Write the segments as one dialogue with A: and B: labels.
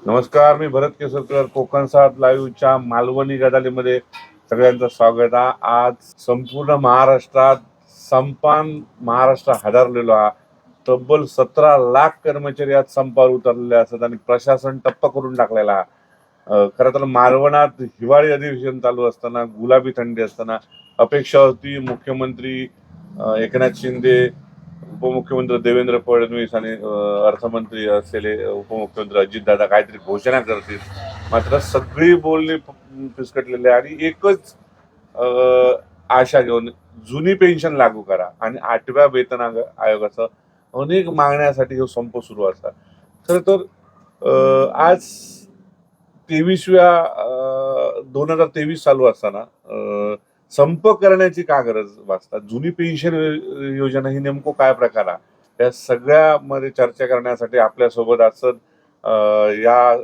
A: नमस्कार, मी भरत केसरकर. कोकण सात लाईव्हच्या मालवणी गदालीमध्ये सगळ्यांचं स्वागत आहे. आज संपूर्ण महाराष्ट्रात संपान महाराष्ट्र हादरलेलो हा. तब्बल 17 लाख कर्मचारी आज संपावर उतरलेले असतात आणि प्रशासन टप्प करून टाकलेला हा. खरं तर मालवणात हिवाळी अधिवेशन चालू असताना, गुलाबी थंडी असताना अपेक्षा होती मुख्यमंत्री एकनाथ शिंदे, उपमुख्यमंत्री देवेंद्र फडणवीस आणि अर्थमंत्री असलेले उपमुख्यमंत्री अजितदादा काहीतरी घोषणा करतील. मात्र सगळी बोलणी फिसकटलेली आहे आणि एकच आशा घेऊन जुनी पेन्शन लागू करा आणि 8व्या वेतन आयोगाचं अनेक मागण्यासाठी हे संप सुरू असतात. खरं तर आज 2023 चालू असताना संप करण्याची का गरज भासतात? जुनी पेन्शन योजना ही नेमकं काय प्रकार आहे? या सगळ्यामध्ये चर्चा करण्यासाठी आपल्यासोबत असत या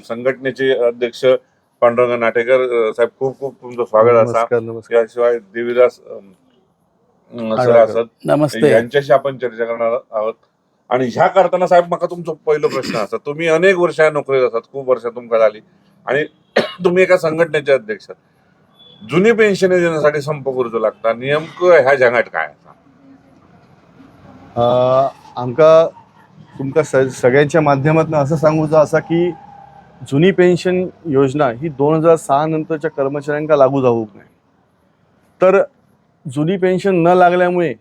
A: संघटनेचे अध्यक्ष पांडुरंग नाटेकर साहेब. खूप खूप तुमचं स्वागत असा.
B: नमस्कार.
A: याशिवाय देवीदास सर असत,
B: नमस्ते.
A: यांच्याशी आपण चर्चा करणार आहोत. आणि ह्या करताना साहेब मला तुमचा पहिला प्रश्न असा, तुम्ही अनेक वर्ष नोकरीत असतात, खूप वर्ष तुमका झाली आणि तुम्ही एका संघटनेचे अध्यक्ष. जुनी पेन्शन योजनेसाठी संप करूचो लागता, नेमकं ह्या जगात काय असा?
B: आमका तुमका सगळ्यांच्या माध्यमातून असं सांगूचं असा की जुनी पेन्शन योजना ही 2006 नंतरच्या कर्मचाऱ्यांका लागू जाऊक नाही. तर जुनी पेन्शन न लागल्यामुळे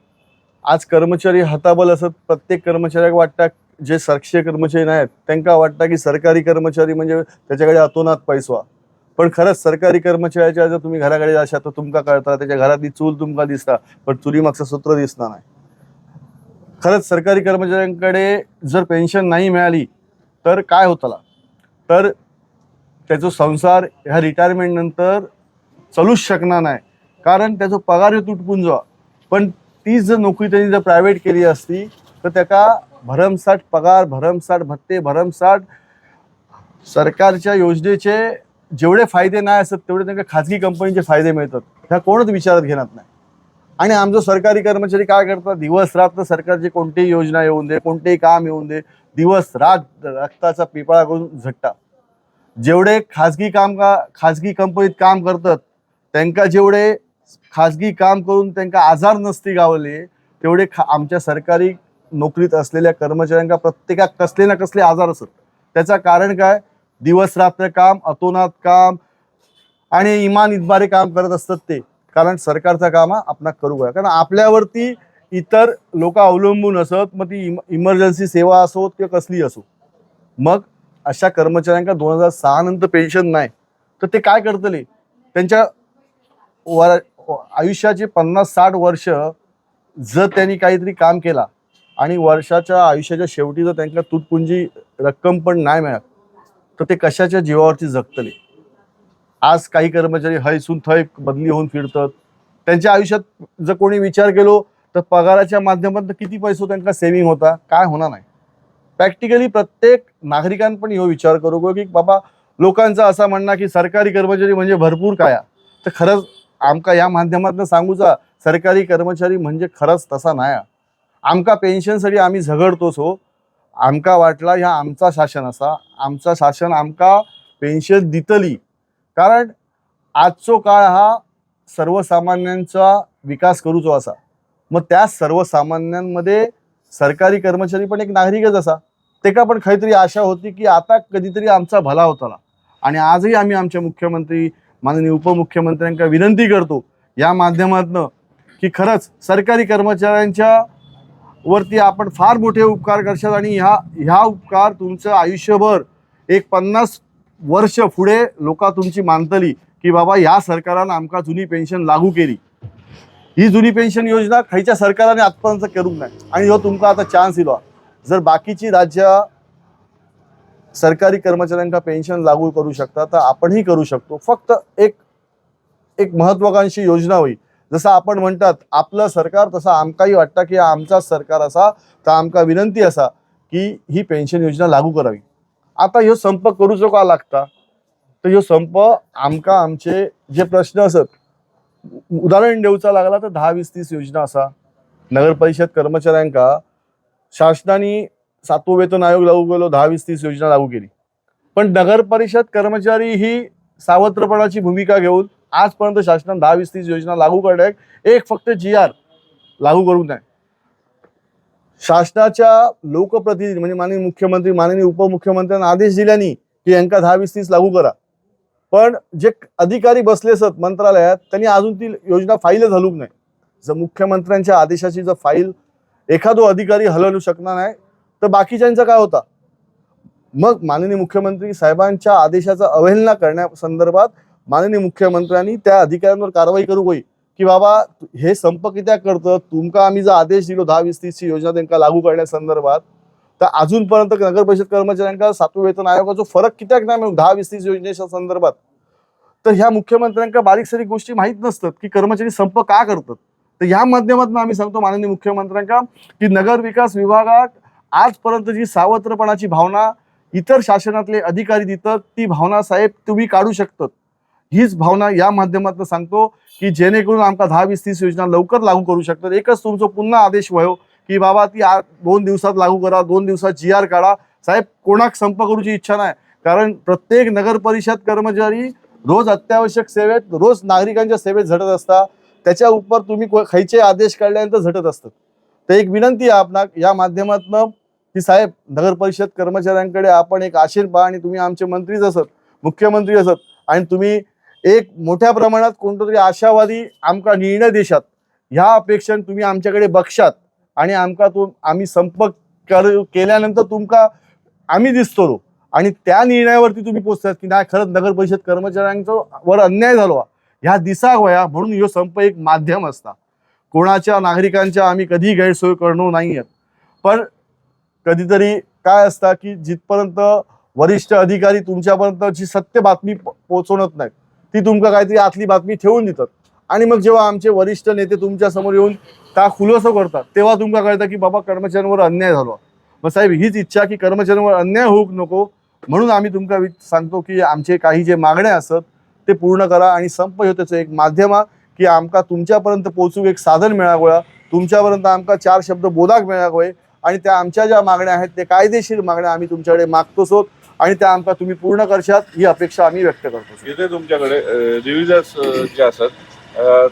B: आज कर्मचारी हताबल असत. प्रत्येक कर्मचाऱ्याक वाटतं, जे सरकारी कर्मचारी नाहीत त्यांना वाटतं की सरकारी कर्मचारी म्हणजे त्याच्याकडे अतोनात पैसा. पण खरंच सरकारी कर्मचाऱ्याच्या जर तुम्ही घराकडे जाशात तर तुमका कळता, त्याच्या घरातली चूल तुमका दिसता पण चुली मागचं सूत्र दिसणार नाही. खरंच सरकारी कर्मचाऱ्यांकडे जर पेन्शन नाही मिळाली तर काय होतला, तर त्याचा संसार ह्या रिटायरमेंट नंतर चालूच शकणार नाही, कारण त्याचा पगार तुटपून जा. पण तीच जर नोकरी त्यांनी जर प्रायव्हेट केली असती तर त्याका भरमसाठ पगार, भरमसाठ भत्ते, भरमसाठ सरकारच्या योजनेचे जेवढे फायदे नाही असत तेवढे त्यांना खाजगी कंपनीचे फायदे मिळतात. ह्या कोणच विचारात घेणार नाही. आणि आमचा सरकारी कर्मचारी काय करतात, दिवस रात्र सरकारची कोणतीही योजना येऊन दे, कोणतेही काम येऊन दे, दिवस रात रक्ताचा पिपाळा करून झटतात. जेवढे खाजगी कंपनीत काम करतात त्यांना जेवढे खाजगी काम करून त्यांना आजार नसते गावले, तेवढे आमच्या सरकारी नोकरीत असलेल्या कर्मचाऱ्यांना प्रत्येकाक कसले ना कसले आजार असत. त्याचं कारण काय, दिवस रात्र काम, अतोनात काम आणि इमान इतबारे काम करत असतात ते. कारण सरकारचा काम आपण करू काय, कारण आपल्यावरती इतर लोक अवलंबून असत, मग ती इमर्जन्सी सेवा असो किंवा कसली असो. मग अशा कर्मचाऱ्यांना 2006 नंतर पेन्शन नाही तर ते काय करतले, त्यांच्या आयुष्याचे 50-60 वर्ष जर त्यांनी काहीतरी काम केला आणि वर्षाच्या आयुष्याच्या शेवटी जर त्यांना तुटपुंजी रक्कम पण नाही मिळत तर ते कशाच्या जीवावरती जगतले. आज काही कर्मचारी हैसून थय बदली होऊन फिरतात. त्यांच्या आयुष्यात जर कोणी विचार केलो तर पगाराच्या माध्यमातून किती पैसे त्यांना सेव्हिंग होता, काय होणार नाही. प्रॅक्टिकली प्रत्येक नागरिकांनी पण ह्यो विचार करू की बाबा, लोकांचा असा म्हणणं की सरकारी कर्मचारी म्हणजे भरपूर काय, तर खरंच आमका या माध्यमातून सांगूचा सरकारी कर्मचारी म्हणजे खरंच तसा नाही. आमका पेन्शनसाठी आम्ही झगडतोच हो. आमका वाटला ह्या आमचा शासन असा, आमचा शासन आमका पेन्शन दितली, कारण आजचो काळ हा सर्वसामान्यांचा विकास करूचो असा. मग त्या सर्वसामान्यांमध्ये सरकारी कर्मचारी पण एक नागरिकच असा. तेका पण काहीतरी आशा होती की आता कधीतरी आमचा भला होताला. आणि आजही आम्ही आमच्या मुख्यमंत्री, माननीय उपमुख्यमंत्र्यांना विनंती करतो या माध्यमातून की खरंच सरकारी कर्मचाऱ्यांच्या वरती आपण फार मोठे उपकार करशात आणि ह्या उपकार तुमचं आयुष्यभर एक 50 वर्ष पुढे लोक तुमची मानतली की बाबा या सरकारानं आमका जुनी पेन्शन लागू केली. ही जुनी पेन्शन योजना खायच्या सरकाराने आजपर्यंत करूक नाही आणि ह्यो तुमका आता चान्स इलो. जर बाकीची राज्य सरकारी कर्मचाऱ्यांना पेन्शन लागू करू शकता तर आपणही करू शकतो. फक्त एक महत्वाकांक्षी योजना होई. जसं आपण म्हणतात आपलं सरकार, तसं आमकाही वाटतं की आमचा सरकार असा, तर आमका विनंती असा की ही पेन्शन योजना लागू करावी. आता ह्यो संप करूचो का लागता, तर ह्यो संप आमका आमचे जे प्रश्न असत, उदाहरण देऊचा लागला तर 10, 20, 30 योजना असा. नगर परिषद कर्मचाऱ्यांका शासनाने 7वं वेतन आयोग लागू केलो, 10, 20, 30 योजना लागू केली. पण नगर परिषद कर्मचारी ही सावत्रपणाची भूमिका घेऊन आजपर्यंत शासनाने 10-20-30 योजना लागू करण्यात एक फक्त GR लागू करून नाही. शासनाच्या लोकप्रतिनिधी म्हणजे माननीय मुख्यमंत्री माननीय उपमुख्यमंत्र्यांना आदेश दिल्यानी की यांका 10-20-30 लागू करा, पण जे अधिकारी बसले असत मंत्रालयात त्यांनी अजून ती योजना फाईल घालूक नाही. जर मुख्यमंत्र्यांच्या आदेशाची जर फाईल एखादो अधिकारी हलवू शकणार नाही तर बाकीच्यांचा काय होता. मग माननीय मुख्यमंत्री साहेबांच्या आदेशाचा अवहेलना करण्यासंदर्भात माननीय मुख्यमंत्र्यांनी त्या अधिकाऱ्यांवर कारवाई करू होई की बाबा हे संप कित्याक करतं, तुमका आम्ही जर आदेश दिलो 10-20-30 योजना त्यांना लागू करण्यासंदर्भात तर अजूनपर्यंत नगर परिषद कर्मचाऱ्यांका 7वे वेतन आयोगाचा फरक कित्याक नाही मिळून 10-20-30 योजनेच्या संदर्भात. तर ह्या मुख्यमंत्र्यांका बारीक सारीक गोष्टी माहीत नसतात की कर्मचारी संप का करतात. तर ह्या माध्यमातून आम्ही सांगतो माननीय मुख्यमंत्र्यांका की नगर विकास विभागात आजपर्यंत जी सावत्रपणाची भावना इतर शासनातले अधिकारी देतात ती भावना साहेब तुम्ही काढू शकतात. हीच भावना या माध्यमातून सांगतो की जेणेकरून आमका 10-20-30 योजना लवकर लागू करू शकतात. एकच तुमचं पुन्हा आदेश व्हायो की बाबा ती 2 दिवसात लागू करा, 2 दिवसात GR काढा. साहेब कोणाक संप करूची इच्छा नाही, कारण प्रत्येक नगर परिषद कर्मचारी रोज अत्यावश्यक सेवेत रोज नागरिकांच्या सेवेत झटत असता. त्याच्या उपर तुम्ही खयचे आदेश काढल्यानंतर झटत असतात. तर एक विनंती आहे आपणाक या माध्यमातून की साहेब नगर परिषद कर्मचाऱ्यांकडे आपण एक आशेर पहा आणि तुम्ही आमचे मंत्रीच असत मुख्यमंत्री असत आणि तुम्ही एक मोठ्या प्रमाणात कोणतरी आशावादी आमका निर्णय देशात ह्या अपेक्षेने तुम्ही आमच्याकडे बघशात आणि आम्ही संपर्क केल्यानंतर तुमका आम्ही दिसतो आणि त्या निर्णयावरती तुम्ही पोचतात की नाही खरंच नगर परिषद कर्मचाऱ्यांचा वर अन्याय झालो ह्या दिसाक वया म्हणून ह्यो संप एक माध्यम असता. कोणाच्या नागरिकांच्या आम्ही कधी गैरसोय करणार नाहीयेत. पण कधीतरी काय असतं की जिथपर्यंत वरिष्ठ अधिकारी तुमच्यापर्यंत जी सत्य बातमी पोहोचवत नाहीत ती तुमका काहीतरी आतली बातमी ठेवून देतात आणि मग जेव्हा आमचे वरिष्ठ नेते तुमच्या समोर येऊन का खुलासा करतात तेव्हा तुमका कळतं की बाबा कर्मचाऱ्यांवर अन्याय झाला. मग साहेब हीच इच्छा की कर्मचाऱ्यांवर अन्याय होऊक नको म्हणून आम्ही तुमका सांगतो की आमचे काही जे मागण्या असतात ते पूर्ण करा आणि संप ह्यो त्याचं एक माध्यम आहे की आमका तुमच्यापर्यंत पोहोचूक एक साधन मिळावं, तुमच्यापर्यंत आमका 4 शब्द बोधाक मिळावे आणि त्या आमच्या ज्या मागण्या आहेत ते कायदेशीर मागण्या आम्ही तुमच्याकडे मागतोच आणि त्या आमका तुम्ही पूर्ण करशात ही अपेक्षा आम्ही व्यक्त करतो.
A: इथे तुमच्याकडे डिव्हिजन्स जे असतात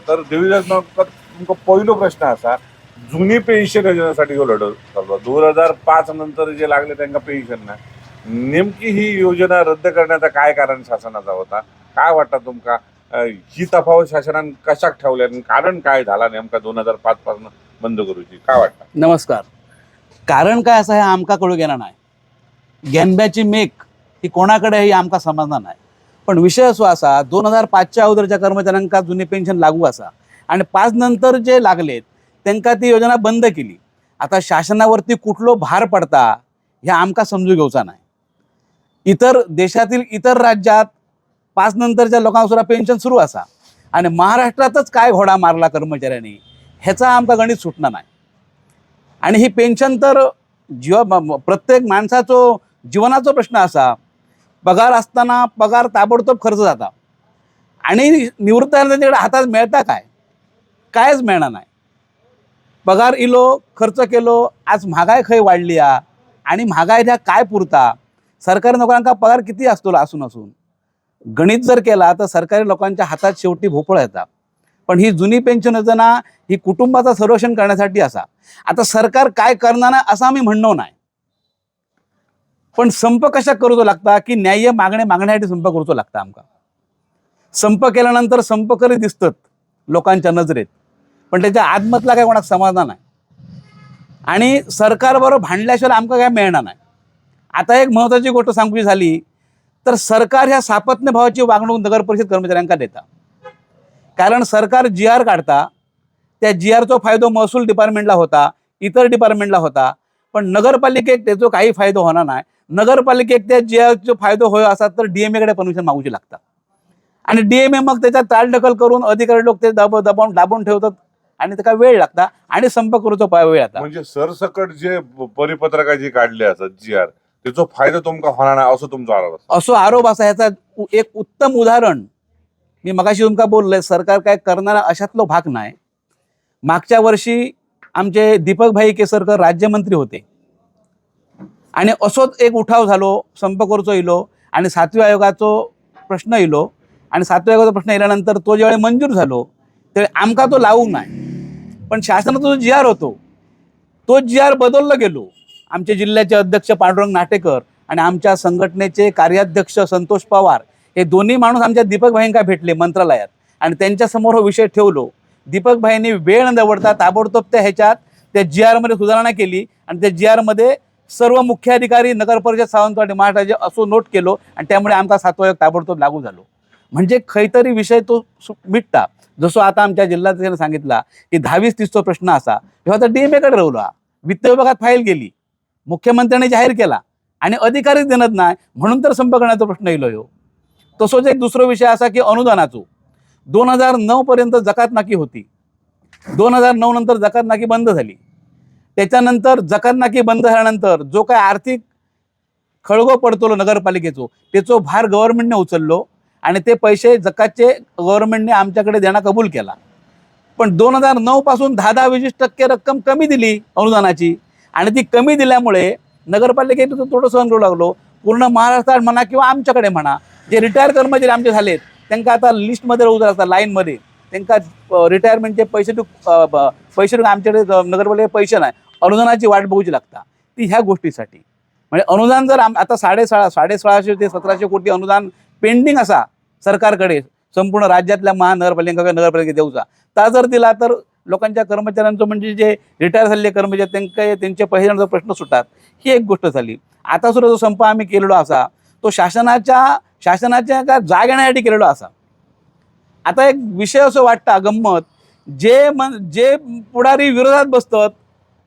A: तर डिव्हिजन्स तुमका पहिलो प्रश्न असा जुनी पेन्शन योजनेसाठी हो लढत चालू 2005 नंतर जे लागले त्यांना पेन्शन नाही. नेमकी ही योजना रद्द करण्याचं काय कारण शासनाचा होता, काय वाटतं तुमका ही तफावत शासनाने कशाक ठेवल्या कारण काय झाला नेमका 2005 पासून बंद करूची काय वाटतं.
C: नमस्कार. कारण काय असं आहे आमका कळू गेला नाही. गेनब्याची मेक ही कोणाकडे ही आमका समजणार नाही. पण विषय असो असा 2005च्या अगोदरच्या कर्मचाऱ्यांका जुनी पेन्शन लागू असा आणि 5 नंतर जे लागलेत त्यांना ती योजना बंद केली. आता शासनावरती कुठलो भार पडता हे आमका समजू घेऊचा नाही. इतर देशातील इतर राज्यात 5 नंतरच्या लोकांना सुद्धा पेन्शन सुरू असा आणि महाराष्ट्रातच काय घोडा मारला कर्मचाऱ्यांनी ह्याचा आमका गणित सुटणार नाही. आणि ही पेन्शन तर प्रत्येक माणसाचो जीवनाचा प्रश्न असा. पगार असताना पगार ताबडतोब खर्च जाता आणि निवृत्त त्यांच्याकडे हातात मिळता कायच मिळणार नाही. पगार इलो खर्च केलो आज महागाई खंय वाढली आणि महागाई त्या काय पुरता. सरकारी नोकऱ्यांका पगार किती असतो असून गणित जर केला तर सरकारी लोकांच्या हातात शेवटी भोपळा येतात. पण ही जुनी पेन्शन योजना ही कुटुंबाचं संरक्षण करण्यासाठी असा. आता सरकार काय करणार नाही असं आम्ही म्हणणं नाही, पण संप कशा करूचो लागता की न्याय्य मागण्यासाठी संप करूचो लागता. आमका संप केल्यानंतर संप करी दिसतात लोकांच्या नजरेत, पण त्याच्या आत्मतला काय कोणाक समजणार नाही आणि सरकारबरोबर भांडल्याशिवाय आमका काय मिळणार नाही. आता एक महत्त्वाची गोष्ट सांगूची झाली तर सरकार ह्या सापत्न्य भावाची वागणूक नगर परिषद कर्मचाऱ्यांका देता. कारण सरकार GR काढता त्या GRचा फायदा महसूल डिपार्टमेंटला होता, इतर डिपार्टमेंटला होता, पण नगरपालिकेक त्याचा काही फायदा होणार नाही. नगरपालिकेक त्या GRचा फायदा होय असा तर DMA कडे परमिशन मागूची लागतात आणि DMA मग त्याच्यात चालढकल करून अधिकारी लोक ते दाबून ठेवतात आणि त्याला वेळ लागता आणि संप करूचो वेळ आता.
A: म्हणजे सरसकट जे परिपत्रकाची काढले असतात GR त्याचा फायदा तुमका होणार नाही असं तुमचा आरोप
C: असो आरोप असा. ह्याचा एक उत्तम उदाहरण मी मगाशी तुमका बोललोय. सरकार काय करणारा अशातलो भाग नाही. मागच्या वर्षी आमचे दीपक भाई केसरकर राज्यमंत्री होते आणि असोच एक उठाव झालो, संप करूचो इलो आणि 7व्या आयोगाचो प्रश्न येयलो आणि 7व्या आयोगाचा प्रश्न येल्यानंतर तो ज्यावेळी मंजूर झालो त्यावेळी आमका तो लावूक नाही, पण शासनाचा जो जी आर होतो तो जी आर बदलला गेलो. आमचे जिल्ह्याचे अध्यक्ष पांडुरंग नाटेकर आणि आमच्या संघटनेचे कार्याध्यक्ष संतोष पवार हे दोन्ही माणूस आमच्या दीपक भाईंका भेटले मंत्रालयात आणि त्यांच्यासमोर हा विषय ठेवलो. दीपक भाईंनी वेळ न दवडता ताबडतोब त्या जी आरमध्ये सुधारणा केली आणि त्या जी आरमध्ये सर्व मुख्य अधिकारी नगर परिषद सावंतवाडी महाराष्ट्राचे असो नोट केलो आणि त्यामुळे आमचा 7वा आयोग ताबडतोब लागू झालो. म्हणजे खैतरी विषय तो मिटता. जसं आता आमच्या जिल्ह्यात सांगितला की 10-20-30 प्रश्न असा तेव्हा तर DMA कडे राहिला, वित्त विभागात फाईल गेली, मुख्यमंत्र्यांनी जाहीर केला आणि अधिकारीच देणत नाही म्हणून तर संप करण्याचा प्रश्न येलो ह्यो. तसोच एक दुसरा विषय असा की अनुदानाचो 2009 पर्यंत जकात नाकी होती. 2009 नंतर जकात नाकी बंद झाली. त्याच्यानंतर जकात नाकी बंद झाल्यानंतर जो काय आर्थिक खळगो पडतो नगरपालिकेचो त्याचो भार गव्हर्नमेंटने उचललो आणि ते पैसे जकातचे गव्हर्नमेंटने आमच्याकडे देणं कबूल केला. पण 2009 पासून 10-20% रक्कम कमी दिली अनुदानाची आणि ती कमी दिल्यामुळे नगरपालिकेने थोडं सहन करू लागलो. पूर्ण महाराष्ट्रात म्हणा किंवा आमच्याकडे म्हणा जे रिटायर कर्मचारी आमचे झालेत त्यांना आता लिस्टमध्ये राहू लागतात, लाईनमध्ये त्यांना रिटायरमेंटचे पैसे आमच्याकडे नगरपालिकेचे पैसे नाही, अनुदानाची वाट बघूची लागता. ती ह्या गोष्टीसाठी म्हणजे अनुदान जर आता 1650 ते 1700 कोटी अनुदान पेंडिंग असा सरकारकडे संपूर्ण राज्यातल्या महानगरपालिका नगरपालिका देऊचा ता जर दिला तर लोकांच्या कर्मचाऱ्यांचं म्हणजे जे रिटायर झालेले कर्मचारी त्यांना त्यांचे पैशांचा प्रश्न सुटतात. ही एक गोष्ट झाली. आता सुद्धा जो संप आम्ही केलेलो असा तो शासनाच्या का जाग येण्यासाठी केलेलो असा. आता एक विषय असं वाटतं गंमत, जे पुढारी विरोधात बसतात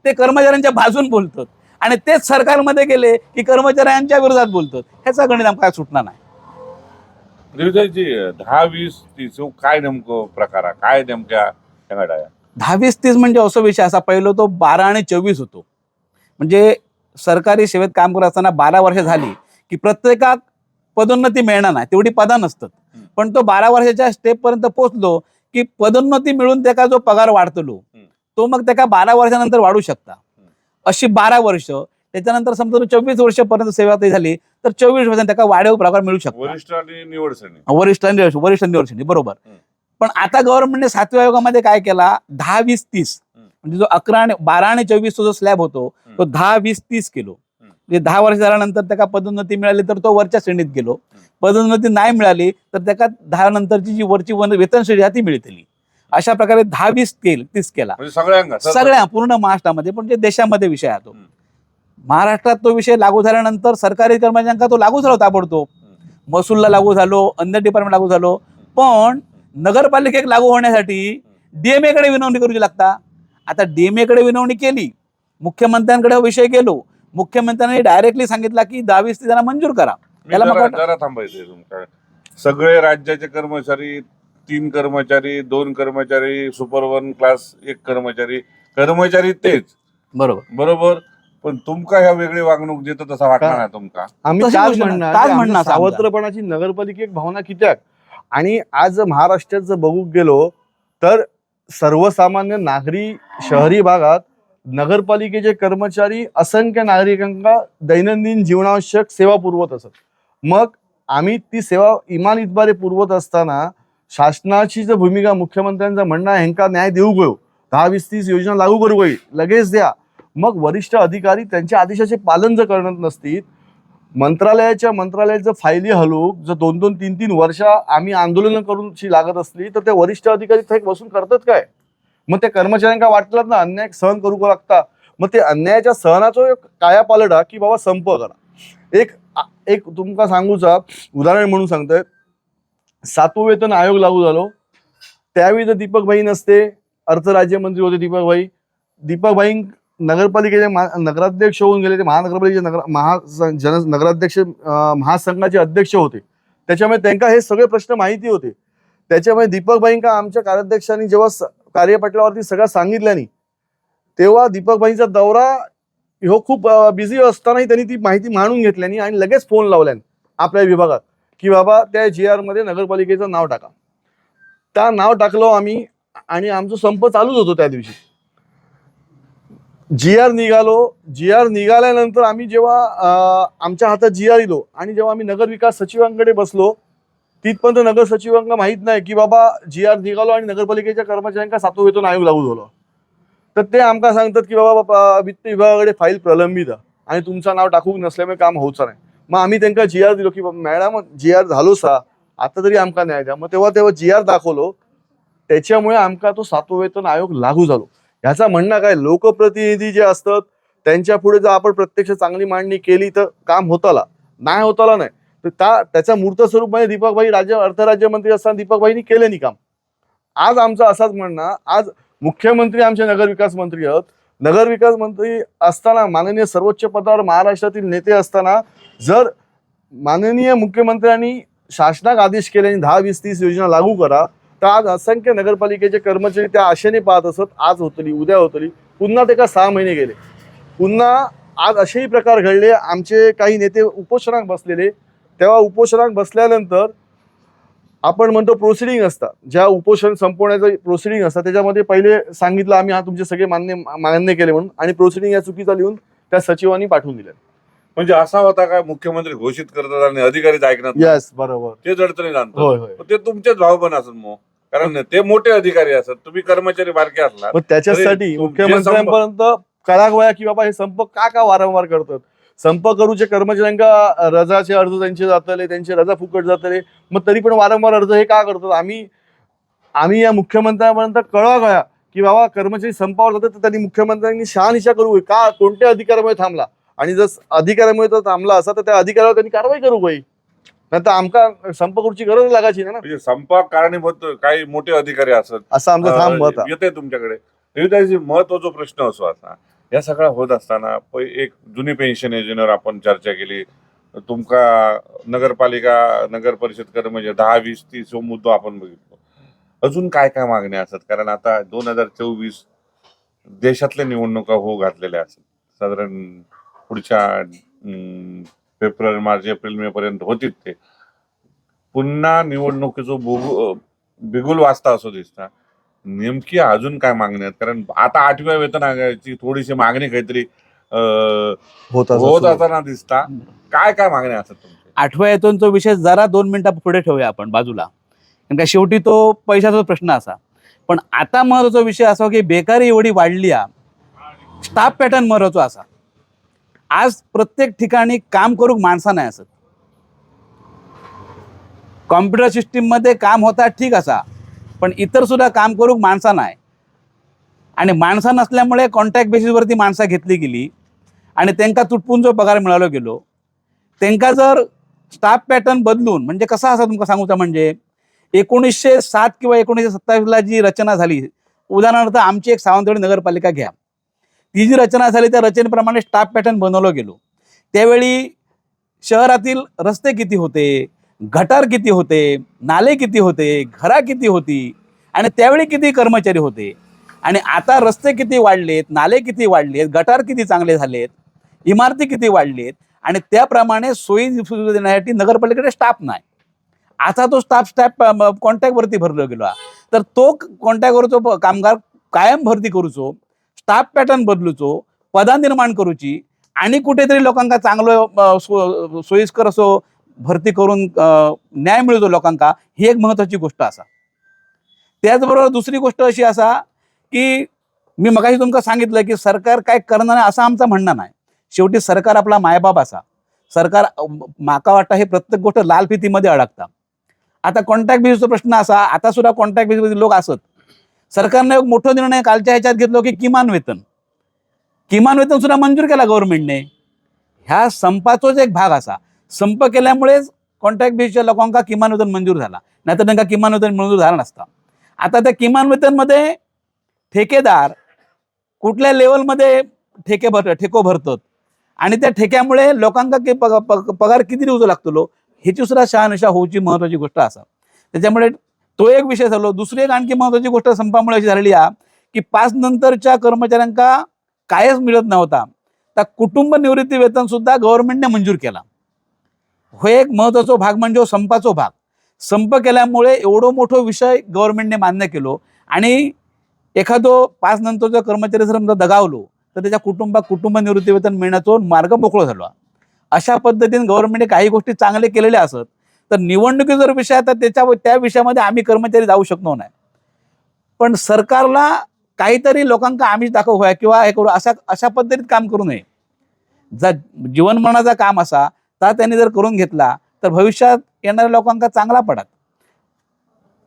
C: ते कर्मचाऱ्यांच्या बाजून बोलतात आणि तेच सरकारमध्ये गेले की कर्मचाऱ्यांच्या विरोधात बोलतात. ह्याचा गणित आमका काय सुटणार नाही.
A: 10-20-30 काय नेमकं प्रकार आहे, काय नेमक्या घड्या
C: 10-20-30 म्हणजे असं विषय असा पहिलं तो 12 आणि 24 होतो. म्हणजे सरकारी सेवेत काम करत असताना 12 वर्ष झाली की प्रत्येकाक पदोन्नती मिळणार नाही, तेवढी पदा नसतात. पण तो 12 वर्षाच्या स्टेप पर्यंत पोहोचलो की पदोन्नती मिळून त्याचा जो पगार वाढतलो तो मग त्याला 12 वर्षानंतर वाढू शकता. अशी 12 वर्ष त्याच्यानंतर समजा 24 वर्षापर्यंत सेवा झाली तर 24 वर्षांनी त्याला वाढीव पगार मिळू शकतो.
A: वरिष्ठ आणि निवड श्रेणी,
C: वरिष्ठ निवड श्रेणी बरोबर. पण आता गव्हर्नमेंटने 7व्या आयोगामध्ये काय केला 10-20-30 म्हणजे जो 12 आणि 24 जो स्लॅब होतो तो 10-20-30 केलो. म्हणजे 10 वर्ष झाल्यानंतर त्याला पदोन्नती मिळाली तर तो वरच्या श्रेणीत गेलो, पदोन्नती नाही मिळाली तर त्याला 10 नंतरची जी वरची वेतन श्रेणी ती मिळतली. अशा प्रकारे 10-20-30 केला सगळ्या पूर्ण महाराष्ट्रामध्ये. पण जे देशामध्ये विषय आहे तो महाराष्ट्रात तो विषय लागू झाल्यानंतर सरकारी कर्मचाऱ्यांना तो लागू झाला ताबडतोब, महसूलला लागू झालो, अन्य डिपार्टमेंट लागू झालो. पण नगरपालिकेत लागू होण्यासाठी DMA कडे विनवणी करूची लागता. आता DMA कडे विनवणी केली, मुख्यमंत्र्यांकडे विषय गेलो, मुख्यमंत्र्यांनी डायरेक्टली सांगितला की 10-20 त्यांना मंजूर करा. त्याला
A: जरा थांबायचे तुमच्या सगळे राज्याचे कर्मचारी, 3 कर्मचारी, 2 कर्मचारी, सुपर 1 क्लास 1 कर्मचारी तेच बरोबर. पण तुमका ह्या वेगळी वागणूक देत तसा वाटणार नाही तुमका.
B: आम्ही
C: तशी
B: काय
C: गोष्ट नाही.
B: म्हणणार
C: काय
B: की
C: म्हणणं
B: आमच्या
C: असं आमचं?
B: सावत्रपणाची नगरपालिकेत भावना कित्याक. आणि आज महाराष्ट्रात जर बघू गेलो तर सर्वसामान्य नागरी शहरी भागात नगरपालिकेचे कर्मचारी असंख्य नागरिकांना दैनंदिन जीवनावश्यक सेवा पुरवत असत. मग आम्ही ती सेवा इमान इतबारे पुरवत असताना शासनाची जर भूमिका मुख्यमंत्र्यांचं म्हणणं आहे ह्यांका न्याय देऊ गयो, 10-20-30 योजना लागू करू गई लगेच द्या. मग वरिष्ठ अधिकारी त्यांच्या आदेशाचे पालन जर करत नसतील, मंत्रालयाच्या फायली हलवूक जर 2-2, 3-3 वर्ष आम्ही आंदोलन करून लागत असली तर ते वरिष्ठ अधिकारी थेट बसून करतात काय. मग त्या कर्मचाऱ्यांना वाटलं ना अन्याय सहन करू लागता. मग ते अन्यायाच्या सहनाचा काया पालटा की बाबा संप करा. एक तुमका सांगूचा उदाहरण म्हणून सांगतोय, 7वं वेतन आयोग लागू झालो त्यावेळी जर दीपक भाई नसते, अर्थ राज्यमंत्री होते दीपक भाई नगरपालिकेचे नगराध्यक्ष होऊन गेले. ते महानगरपालिकेचे नगराध्यक्ष महासंघाचे अध्यक्ष होते. त्याच्यामुळे त्यांना हे सगळे प्रश्न माहिती होते. त्याच्यामुळे दीपक भाईंका आमच्या कार्याध्यक्षांनी जेव्हा कार्यपटलावरती सगळं सांगितल्यानी तेव्हा दीपक भाईंचा दौरा हो खूप बिझी असतानाही त्यांनी ती माहिती मांडून घेतल्यानी आणि लगेच फोन लावल्याने आपल्या विभागात की बाबा त्या GR मध्ये नगरपालिकेचं नाव टाका. त्या नाव टाकलो आम्ही आणि आमचं संप चालूच होतो त्या दिवशी. जी आर निघाल्यानंतर आम्ही जेव्हा आमच्या हातात जी आर दिलो आणि जेव्हा आम्ही नगरविकास सचिवांकडे बसलो, तिथपर्यंत नगर सचिवांना माहित नाही की बाबा जी आर निघालो आणि नगरपालिकेच्या कर्मचाऱ्यांका 7वं वेतन आयोग लागू झालो. तर ते आमका सांगतात की बाबा वित्त विभागाकडे फाईल प्रलंबित आहे आणि तुमचं नाव टाकूक नसल्यामुळे काम होऊचं नाही. मग आम्ही त्यांना जी आर दिलो की मॅडम जी आर झालो सा, आता तरी आमका न्याय द्या. मग तेव्हा जी आर दाखवलो, त्याच्यामुळे आमका तो 7वं वेतन आयोग लागू झालो. ह्याचा म्हणणं काय, लोकप्रतिनिधी जे असतात त्यांच्या पुढे जर आपण प्रत्यक्ष चांगली मांडणी केली तर काम होताला, नाही होताला नाही. तर त्याच्या मूर्त स्वरूपाने दीपकभाई अर्थराज्यमंत्री असताना दीपकभाईंनी केले नाही काम. आज आमचं असाच म्हणणं, आज मुख्यमंत्री आमचे नगरविकास मंत्री आहेत. नगरविकास मंत्री असताना, माननीय सर्वोच्च पदावर महाराष्ट्रातील नेते असताना, जर माननीय मुख्यमंत्र्यांनी शासनाक आदेश केले आणि 10, 20, 30 योजना लागू करा, तर आज असंख्य नगरपालिकेचे कर्मचारी त्या आशेने पाहत असत, आज होतली उद्या होतली. पुन्हा ते का 6 महिने गेले. पुन्हा आज असेही प्रकार घडले. आमचे काही नेते उपोषणात बसलेले, तेव्हा उपोषणात बसल्यानंतर आपण म्हणतो प्रोसिडिंग असतात, ज्या उपोषण संपवण्याचं प्रोसिडिंग असतात त्याच्यामध्ये पहिले सांगितलं आम्ही हा तुमचे सगळे मान्य केले म्हणून, आणि प्रोसिडिंग या चुकीचा लिहून त्या सचिवांनी पाठवून दिल्या.
A: म्हणजे असा होता काय, मुख्यमंत्री घोषित करतात आणि अधिकारीच ऐकणार नाही?
B: यस, बरोबर.
A: ते अडचणी जाणतात.
B: होय होय.
A: ते तुमचेच भाव पण असत मग, कारण ते मोठे अधिकारी असतात, तुम्ही कर्मचारी बारके असणार.
B: मग त्याच्यासाठी
A: तरी
B: मुख्यमंत्र्यांपर्यंत कळावया की बाबा हे संप का वारंवार करतात. संप करूचे कर्मचाऱ्यांका रजाचे अर्ज त्यांचे जातले, त्यांचे रजा फुकट जातले, मग तरी पण वारंवार अर्ज हे का करतात. आम्ही या मुख्यमंत्र्यांपर्यंत कळवा की बाबा कर्मचारी संपावर जातात, तर त्यांनी मुख्यमंत्र्यांनी शहानिशा करू का, कोणत्या अधिकारामुळे थांबला, आणि जर अधिकारामुळे तर थांबला असा तर त्या अधिकारावर त्यांनी कारवाई करू बाई, नाही तर आमका संप करूची गरज लागायची ना.
A: म्हणजे संपाक कारणीभूत काही मोठे अधिकारी असत,
B: असं आमचं ठाम मत आहे.
A: येते तुमच्याकडे. महत्वाचा प्रश्न असो असा, या सगळा होत असताना एक जुनी पेन्शन योजनेवर आपण चर्चा केली. तुमका नगरपालिका नगर परिषद कर्मचारी 10, 20, 30 मुद्दा आपण बघितलो. अजून काय काय मागण्या असतात, कारण आता 2024 देशातल्या निवडणुका होऊ घातलेल्या असतात. साधारण पुढच्या फेब्रुवारी, मार्च, एप्रिल, मे पर्यंत होतील. ते पुन्हा निवडणुकीचं बिगुल वाजता असो दिसता. नेमकी अजून काय मागणी आहेत, कारण आता 8व्या वेतन आयोगाची थोडीशी मागणी काहीतरी होत असताना दिसता. काय काय मागण्या असतात तुमच्या?
C: 8व्या वेतनचा विषय जरा 2 मिनिटं पुढे ठेवूया आपण बाजूला, कारण का शेवटी तो पैशाचा प्रश्न असा. पण आता महत्वाचा विषय असा की बेकारी एवढी वाढली आहे, स्टाफ पॅटर्न महत्वाचा असा. आज प्रत्येक ठिकाणी काम करूक माणसा नाही असत. कॉम्प्युटर सिस्टीम मध्ये काम होता ठीक असा, पण इतर सुद्धा काम करूक माणसा नाही. आणि माणसा नसल्यामुळे कॉन्ट्रॅक्ट बेसिसवरती माणसं घेतली गेली आणि त्यांना तुटपून जो पगार मिळालो गेलो. त्यांना जर स्टाफ पॅटर्न बदलून, म्हणजे कसा असा तुमका सांगूचा, म्हणजे 1907 किंवा 1927 जी रचना झाली, उदाहरणार्थ आमची एक सावंतवाडी नगरपालिका घ्या, ती जी रचना झाली त्या रचनेप्रमाणे स्टाफ पॅटर्न बनवलं गेलो. त्यावेळी शहरातील रस्ते किती होते, गटार किती होते, नाले किती होते, घरा किती होती, आणि त्यावेळी किती कर्मचारी होते. आणि आता रस्ते किती वाढलेत, नाले किती वाढलेत, गटार किती चांगले झालेत, इमारती किती वाढलेत, आणि त्याप्रमाणे सोयी देण्यासाठी नगरपालिकेकडे स्टाफ नाही. आता तो स्टाफ कॉन्ट्रॅक्टवरती भरलो गेलो. तर तो कॉन्ट्रॅक्टवरचो कामगार कायम भरती करूचो, स्टाफ पॅटर्न बदलूचो, पदा निर्माण करूची, आणि कुठेतरी लोकांना चांगलं सोयीस्कर असो भरती करून न्याय मिळतो लोकांना, ही एक महत्वाची गोष्ट असा. त्याचबरोबर दुसरी गोष्ट अशी असा की मी मगाशी तुमका सांगितलं की सरकार काय करणार नाही असं आमचं म्हणणं नाही. शेवटी सरकार आपला मायबाप असा. सरकार माका वाटतं हे प्रत्येक गोष्ट लाल फितीमध्ये अडकता. आता कॉन्ट्रॅक्ट बेसिसचा प्रश्न असा, आता सुद्धा कॉन्ट्रॅक्ट बेसिसमध्ये लोक असत. सरकारने एक मोठा निर्णय कालच्या ह्याच्यात घेतलो की किमान वेतन सुद्धा मंजूर केला गव्हर्नमेंटने. ह्या संपाचोच एक भाग असा. संप केल्यामुळेच कॉन्ट्रॅक्ट बेसिसच्या लोकांना किमान वेतन मंजूर झाला, नाहीतर त्यांना किमान वेतन मंजूर झाला नसता. आता त्या किमान वेतनमध्ये ठेकेदार कुठल्या लेवलमध्ये ठेको भरतात, आणि त्या ठेक्यामुळे लोकांना पगार किती दिवस लागतो ह्याची सुद्धा शहानिशा होऊची महत्वाची गोष्ट असा. त्याच्यामुळे तो एक विषय झालो. दुसरी एक आणखी महत्वाची गोष्ट संपामुळे अशी झालेली आहे की 5 नंतरच्या कर्मचाऱ्यांना कायच मिळत नव्हता, तर कुटुंब निवृत्ती वेतन सुद्धा गव्हर्नमेंटने मंजूर केला. हो एक महत्वाचा भाग म्हणजे संपाचो भाग. संप केल्यामुळे एवढो मोठो विषय गव्हर्नमेंटने मान्य केलो, आणि एखादो 5 नंतरचा कर्मचारी जर दगावलो तर त्याच्या कुटुंबात कुटुंब निवृत्ती वेतन मिळण्याचा मार्ग मोकळा झाला. अशा पद्धतीने गव्हर्नमेंटने काही गोष्टी चांगले केलेल्या असत तर निवडणुकी जर विषय आहे तर त्या विषयामध्ये आम्ही कर्मचारी जाऊ शकलो नाही. पण सरकारला काहीतरी लोकांना आमिष दाखवूया किंवा हे करू अशा पद्धतीत काम करू नये. जर जीवनमरणाचा काम असा तर त्यांनी जर करून घेतला तर भविष्यात येणाऱ्या लोकांना चांगला पडत.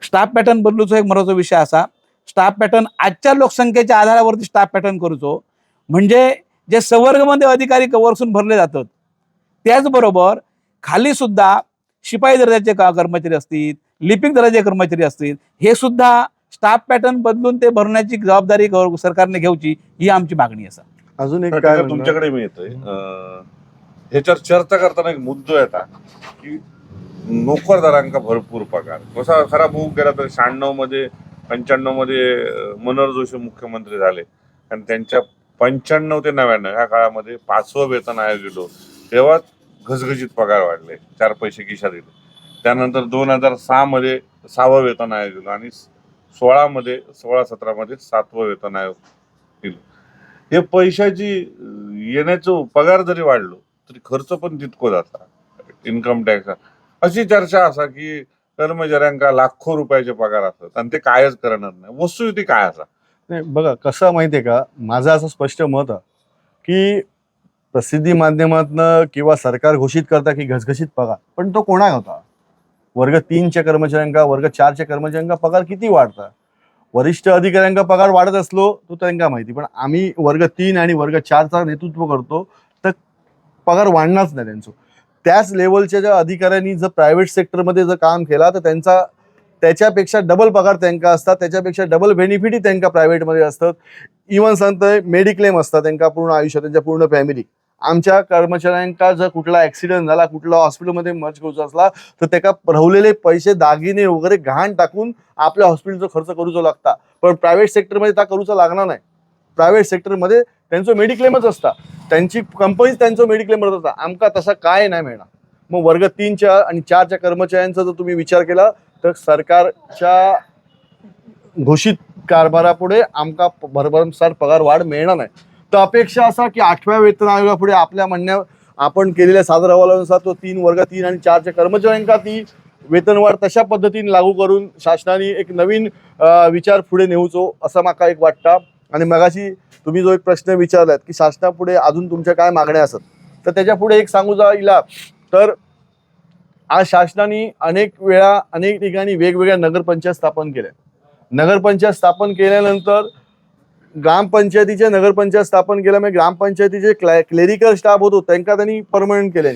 C: स्टाफ पॅटर्न बदलूचो एक महत्वाचा विषय असा. स्टाफ पॅटर्न आजच्या लोकसंख्येच्या आधारावरती स्टाफ पॅटर्न करूचो म्हणजे जे संवर्गमध्ये अधिकारी वरसून भरले जातात त्याचबरोबर खाली सुद्धा शिपाई दर्जाचे कर्मचारी असतील, लिपिक दर्जाचे कर्मचारी असतील, हे सुद्धा स्टाफ पॅटर्न बदलून ते भरण्याची जबाबदारी सरकारने घ्यायची ही आमची मागणी असा.
B: अजून एक
A: ठीक
B: काय
A: आहे, तुमच्याकडे मी येतोय. ह्याच्यावर चर्चा करताना एक मुद्दो येता की नोकरदारांका भरपूर पगार कसा खरा बघूक गेला तर 96 मध्ये 95 मध्ये मनोहर जोशी मुख्यमंत्री झाले आणि त्यांच्या 95 ते 99 ह्या काळामध्ये 5वं वेतन आयोग गेलो तेव्हा घसघशीत पगार वाढले, 4 पैसे खिशात दिले. त्यानंतर 2006 मध्ये 6वं वेतन आयोग गेलो आणि 16-17 मध्ये 7वं वेतन आयोग दिलं. हे पैशाची येण्याचं पगार जरी वाढलो तरी खर्च पण तितको जाता. इन्कम टॅक्स अशी चर्चा असा की कर्मचाऱ्यांका लाखो रुपयाचे पगार असतात आणि ते कायच करणार नाही. वस्तुस्थिती काय असा?
B: नाही बघा कसं माहितीये का, माझं असं स्पष्ट मत आहे की प्रसिद्धी माध्यमातनं किंवा सरकार घोषित करता की घसघशीत पगार, पण तो कोणाक होता? वर्ग 3च्या कर्मचाऱ्यांका वर्ग 4च्या कर्मचाऱ्यांका पगार किती वाढता? वरिष्ठ अधिकाऱ्यांका पगार वाढत असलो तो त्यांना माहिती, पण आम्ही वर्ग 3 आणि वर्ग 4चा नेतृत्व करतो तर पगार वाढणारच नाही त्यांचं. त्याच लेवलच्या ज्या अधिकाऱ्यांनी जर प्रायव्हेट सेक्टरमध्ये जर काम केला तर त्याच्यापेक्षा डबल पगार त्यांना असतात, त्याच्यापेक्षा डबल बेनिफिटही त्यांना प्रायव्हेटमध्ये असतात. इव्हन सांगतोय मेडिक्लेम असतात त्यांना पूर्ण आयुष्य, त्यांच्या पूर्ण फॅमिली. आमच्या कर्मचाऱ्यांका जर कुठला ऍक्सिडेंट झाला, कुठला हॉस्पिटलमध्ये मर्ज करूचा असला तर त्याला रवलेले पैसे दागिने वगैरे गहाण टाकून आपल्या हॉस्पिटलचा खर्च करूचा लागता, पण प्रायव्हेट सेक्टरमध्ये त्या करूचा लागणार नाही. प्रायव्हेट सेक्टरमध्ये त्यांचं मेडिक्लेमच असता, त्यांची कंपनीच त्यांचं मेडिक्लेम भरत असता. आमका तसा काय नाही मिळणार. मग वर्ग 3च्या आणि 4च्या कर्मचाऱ्यांचा जर तुम्ही विचार केला तर सरकारच्या घोषित कारभारापुढे आमका भरभरमसार पगार वाढ मिळणार नाही. तर अपेक्षा असा की 8व्या वेतन आयोगापुढे आपल्या म्हणण्या आपण केलेल्या सादर अहवालानुसार तो वर्ग 3 आणि 4च्या कर्मचाऱ्यांका ती वेतनवाढ तशा पद्धतीने लागू करून शासनाने एक नवीन विचार पुढे नेऊचो असं माका एक वाटतं. आणि मगाशी तुम्ही जो एक प्रश्न विचारलात की शासनापुढे अजून तुमच्या काय मागण्या असत, तर त्याच्या पुढे एक सांगू जाईला तर आज शासनाने अनेक वेळा अनेक ठिकाणी वेगवेगळ्या नगरपंचायत स्थापन केल्या. नगरपंचायत स्थापन केल्यानंतर ग्रामपंचायतीच्या नगरपंचायत स्थापन केल्यामुळे ग्रामपंचायतीचे क्लेरिकल स्टाफ होतो त्यांनी परमनंट केले,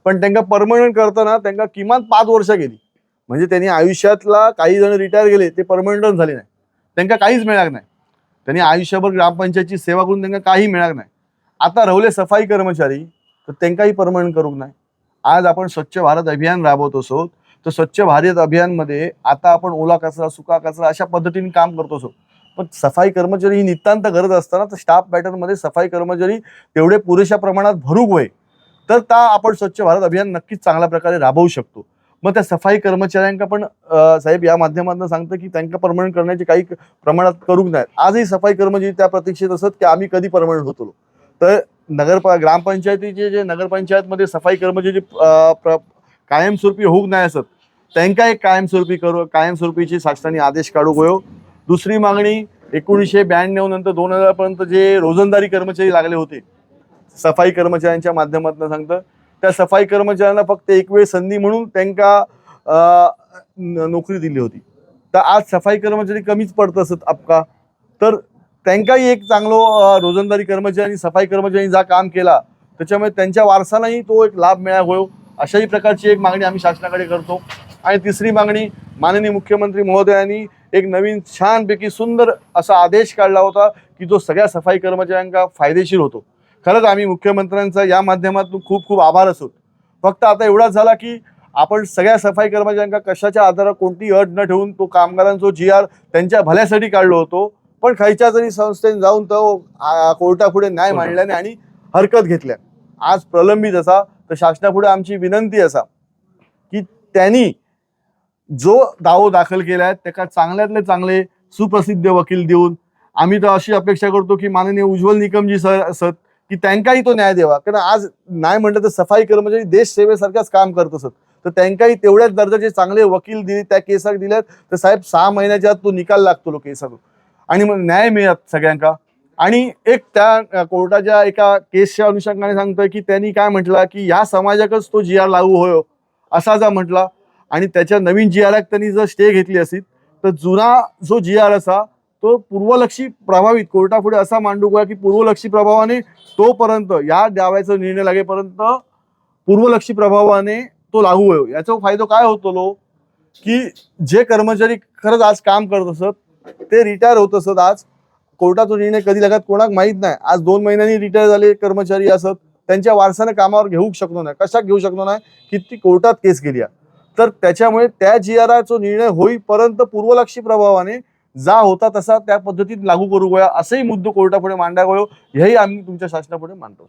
B: पण त्यांना परमनंट करताना त्यांना किमान 5 वर्ष गेली. म्हणजे त्यांनी आयुष्यातला काही जण रिटायर गेले ते परमनंटच झाले नाही, त्यांना काहीच मिळणार नाही. त्यांनी आयुष्यभर ग्रामपंचायतची सेवा करून त्यांना काही मिळणार नाही. आता रवले सफाई कर्मचारी तर त्यांनाही परमनंट करू नाही. आज आपण स्वच्छ भारत अभियान राबवत असो तर स्वच्छ भारत अभियानमध्ये आता आपण ओला कचरा सुका कचरा अशा पद्धतीने काम करतो असो, पण सफाई कर्मचारी ही नितांत गरज असताना तर स्टाफ पॅटर्नमध्ये सफाई कर्मचारी तेवढे पुरेशा प्रमाणात भरूक होय तर आपण स्वच्छ भारत अभियान नक्कीच चांगल्या प्रकारे राबवू शकतो. मग त्या सफाई कर्मचाऱ्यांका पण साहेब या माध्यमातून सांगतं की त्यांना परमनंट करण्याचे काही प्रमाणात करूक नाहीत. आजही सफाई कर्मचारी त्या प्रतीक्षेत असत की आम्ही कधी परमनंट होतो. तर ग्रामपंचायतीचे जे नगरपंचायतमध्ये सफाई कर्मचारी कायमस्वरूपी होऊक नाही असत त्यांना एक कायमस्वरूपीचे शासनाने आदेश काढू गयो. दुसरी मागणी 1992 नंतर 2000 पर्यंत जे रोजंदारी कर्मचारी लागले होते सफाई कर्मचाऱ्यांच्या माध्यमातून सांगतं, त्या सफाई कर्मचाऱ्यांना फक्त एक वेळ संधी म्हणून त्यांना नोकरी दिली होती. तर आज सफाई कर्मचारी कमीच पडत असत आपका, तर त्यांनाही एक चांगलं रोजंदारी कर्मचारी सफाई कर्मचारी जा काम केला त्याच्यामुळे त्यांच्या वारसालाही तो एक लाभ मिळावा अशाही प्रकारची एक मागणी आम्ही शासनाकडे करतो. आणि तिसरी मागणी माननीय मुख्यमंत्री महोदयांनी एक नवीन छानपैकी सुंदर असा आदेश काढला होता की जो सगळ्या सफाई कर्मचाऱ्यांना फायदेशीर होतो. खरंच आम्ही मुख्यमंत्र्यांचा या माध्यमातून खूप खूप आभार असतो. फक्त आता एवढाच झाला की आपण सगळ्या सफाई कर्मचाऱ्यांना कशाच्या आधारावर कोणती अट न ठेवून तो कामगारांचा GR त्यांच्या भल्यासाठी काढलो होतो, पण खायच्या जरी संस्थेने जाऊन तो कोर्टापुढे न्याय मांडल्याने आणि हरकत घेतल्या. आज प्रलंबित असा तर शासनापुढे आमची विनंती असा की त्यांनी जो दावा दाखल केलाय त्याला चांगल्यातले चांगले सुप्रसिद्ध वकील देऊन आम्ही तर अशी अपेक्षा करतो की माननीय उज्ज्वल निकमजी सर असत की त्यांकाही तो न्याय द्यावा, कारण आज नाही म्हटलं तर सफाई कर्मचारी देश सेवेसारखाच काम करत असत, तर त्यांकाही तेवढ्याच दर्जाचे चांगले वकील दिले, त्या केसाक दिल्यात तर साहेब 6 महिन्याच्या आत तो निकाल लागतो लो केसाक आणि मग न्याय मिळत सगळ्यांका. आणि एक त्या कोर्टाच्या एका केसच्या अनुषंगाने सांगतोय की त्यांनी काय म्हटलं की या समाजाकच तो जी आर लागू होयो असा जा म्हटला, आणि त्याच्या नवीन जी आराक त्यांनी जर स्टे घेतली असेल तर जुना जो जी आर असा तो पूर्वलक्षी प्रभावित कोर्टापुढे असा मांडू गोया की पूर्वलक्षी प्रभावाने तोपर्यंत या दाव्याचा निर्णय लागेपर्यंत पूर्वलक्षी प्रभावाने तो लागू होयो. याचा फायदा काय होतो लो की जे कर्मचारी खरंच आज काम करत असत ते रिटायर होत असत. आज कोर्टाचा निर्णय कधी लागत कोणाक माहित नाही. आज 2 महिन्यांनी रिटायर झाले कर्मचारी असत, त्यांच्या वारसाने कामावर घेऊ शकलो नाही. कशाक घेऊ शकलो नाही की ती कोर्टात केस केली, तर त्याच्यामुळे त्या जी आरचा निर्णय होईपर्यंत पूर्वलक्षी प्रभावाने जा होता तसा त्या पद्धतीत लागू करू गोया असंही मुद्दे कोर्टापुढे मांडा गयो. हेही आम्ही तुमच्या शासनापुढे मांडतो.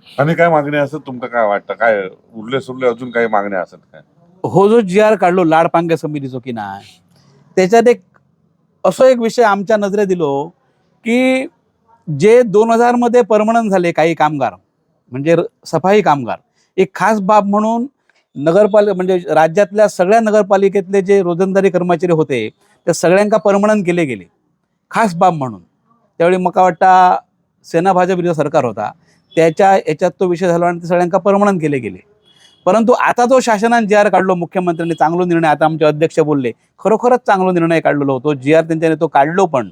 A: आणि काय मागणी असत तुमका काय वाटतं, काय उरले सुरले अजून काही मागण्या असत काय?
C: हो जो जी आर काढलो लाडपांगे समितीचो की नाही, त्याच्यात एक असो एक विषय आमच्या नजरे दिलो की जे 2000 मध्ये परमनंट झाले काही कामगार म्हणजे सफाई कामगार, एक खास बाब म्हणून म्हणजे राज्यातल्या सगळ्या नगरपालिकेतले जे रोजंदारी कर्मचारी होते त्या सगळ्यांका परमनंट केले गेले खास बाब म्हणून. त्यावेळी मका वाटतं सेना भाजप विरोधी सरकार होता, त्याच्या याच्यात तो विषय झाला आणि ते सगळ्यांका परमनंट केले गेले. परंतु आता जो शासनाने जी आर काढलो मुख्यमंत्र्यांनी चांगला निर्णय, आता आमचे अध्यक्ष बोलले खरोखरच चांगला निर्णय काढलेलो होतो. जी आर त्यांच्याने तो काढलो पण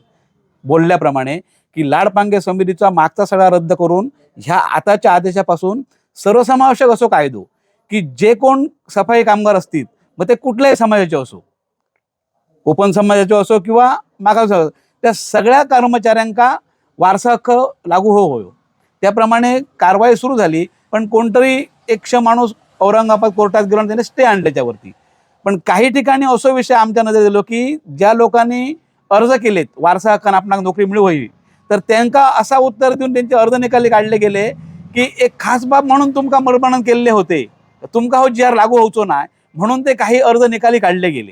C: बोलल्याप्रमाणे की लाडपांगे समितीचा मागचा सगळा रद्द करून ह्या आताच्या आदेशापासून सर्वसमावेशक असो कायदो की जे कोण सफाई कामगार असतील मग ते कुठल्याही समाजाचे असो, ओपन समाजाचे असो किंवा मागास, त्या सगळ्या कर्मचाऱ्यांका वारसा हक्क लागू होयो. त्याप्रमाणे कारवाई सुरू झाली. पण कोणतरी 100 माणूस औरंगाबाद कोर्टात गेलो आणि त्याने स्टे आणले त्याच्यावरती. पण काही ठिकाणी असो विषय आमच्या नजरेत दिलो की ज्या लोकांनी अर्ज केलेत वारसा हक्कान आपणाक नोकरी मिळू होई, तर त्यांना असा उत्तर देऊन त्यांचे अर्ज निकाली काढले गेले की एक खास बाब म्हणून तुमका मर्पण केलेले होते, तुमका हो जी आर लागू होवचो नाही म्हणून ते काही अर्ज निकाली काढले गेले.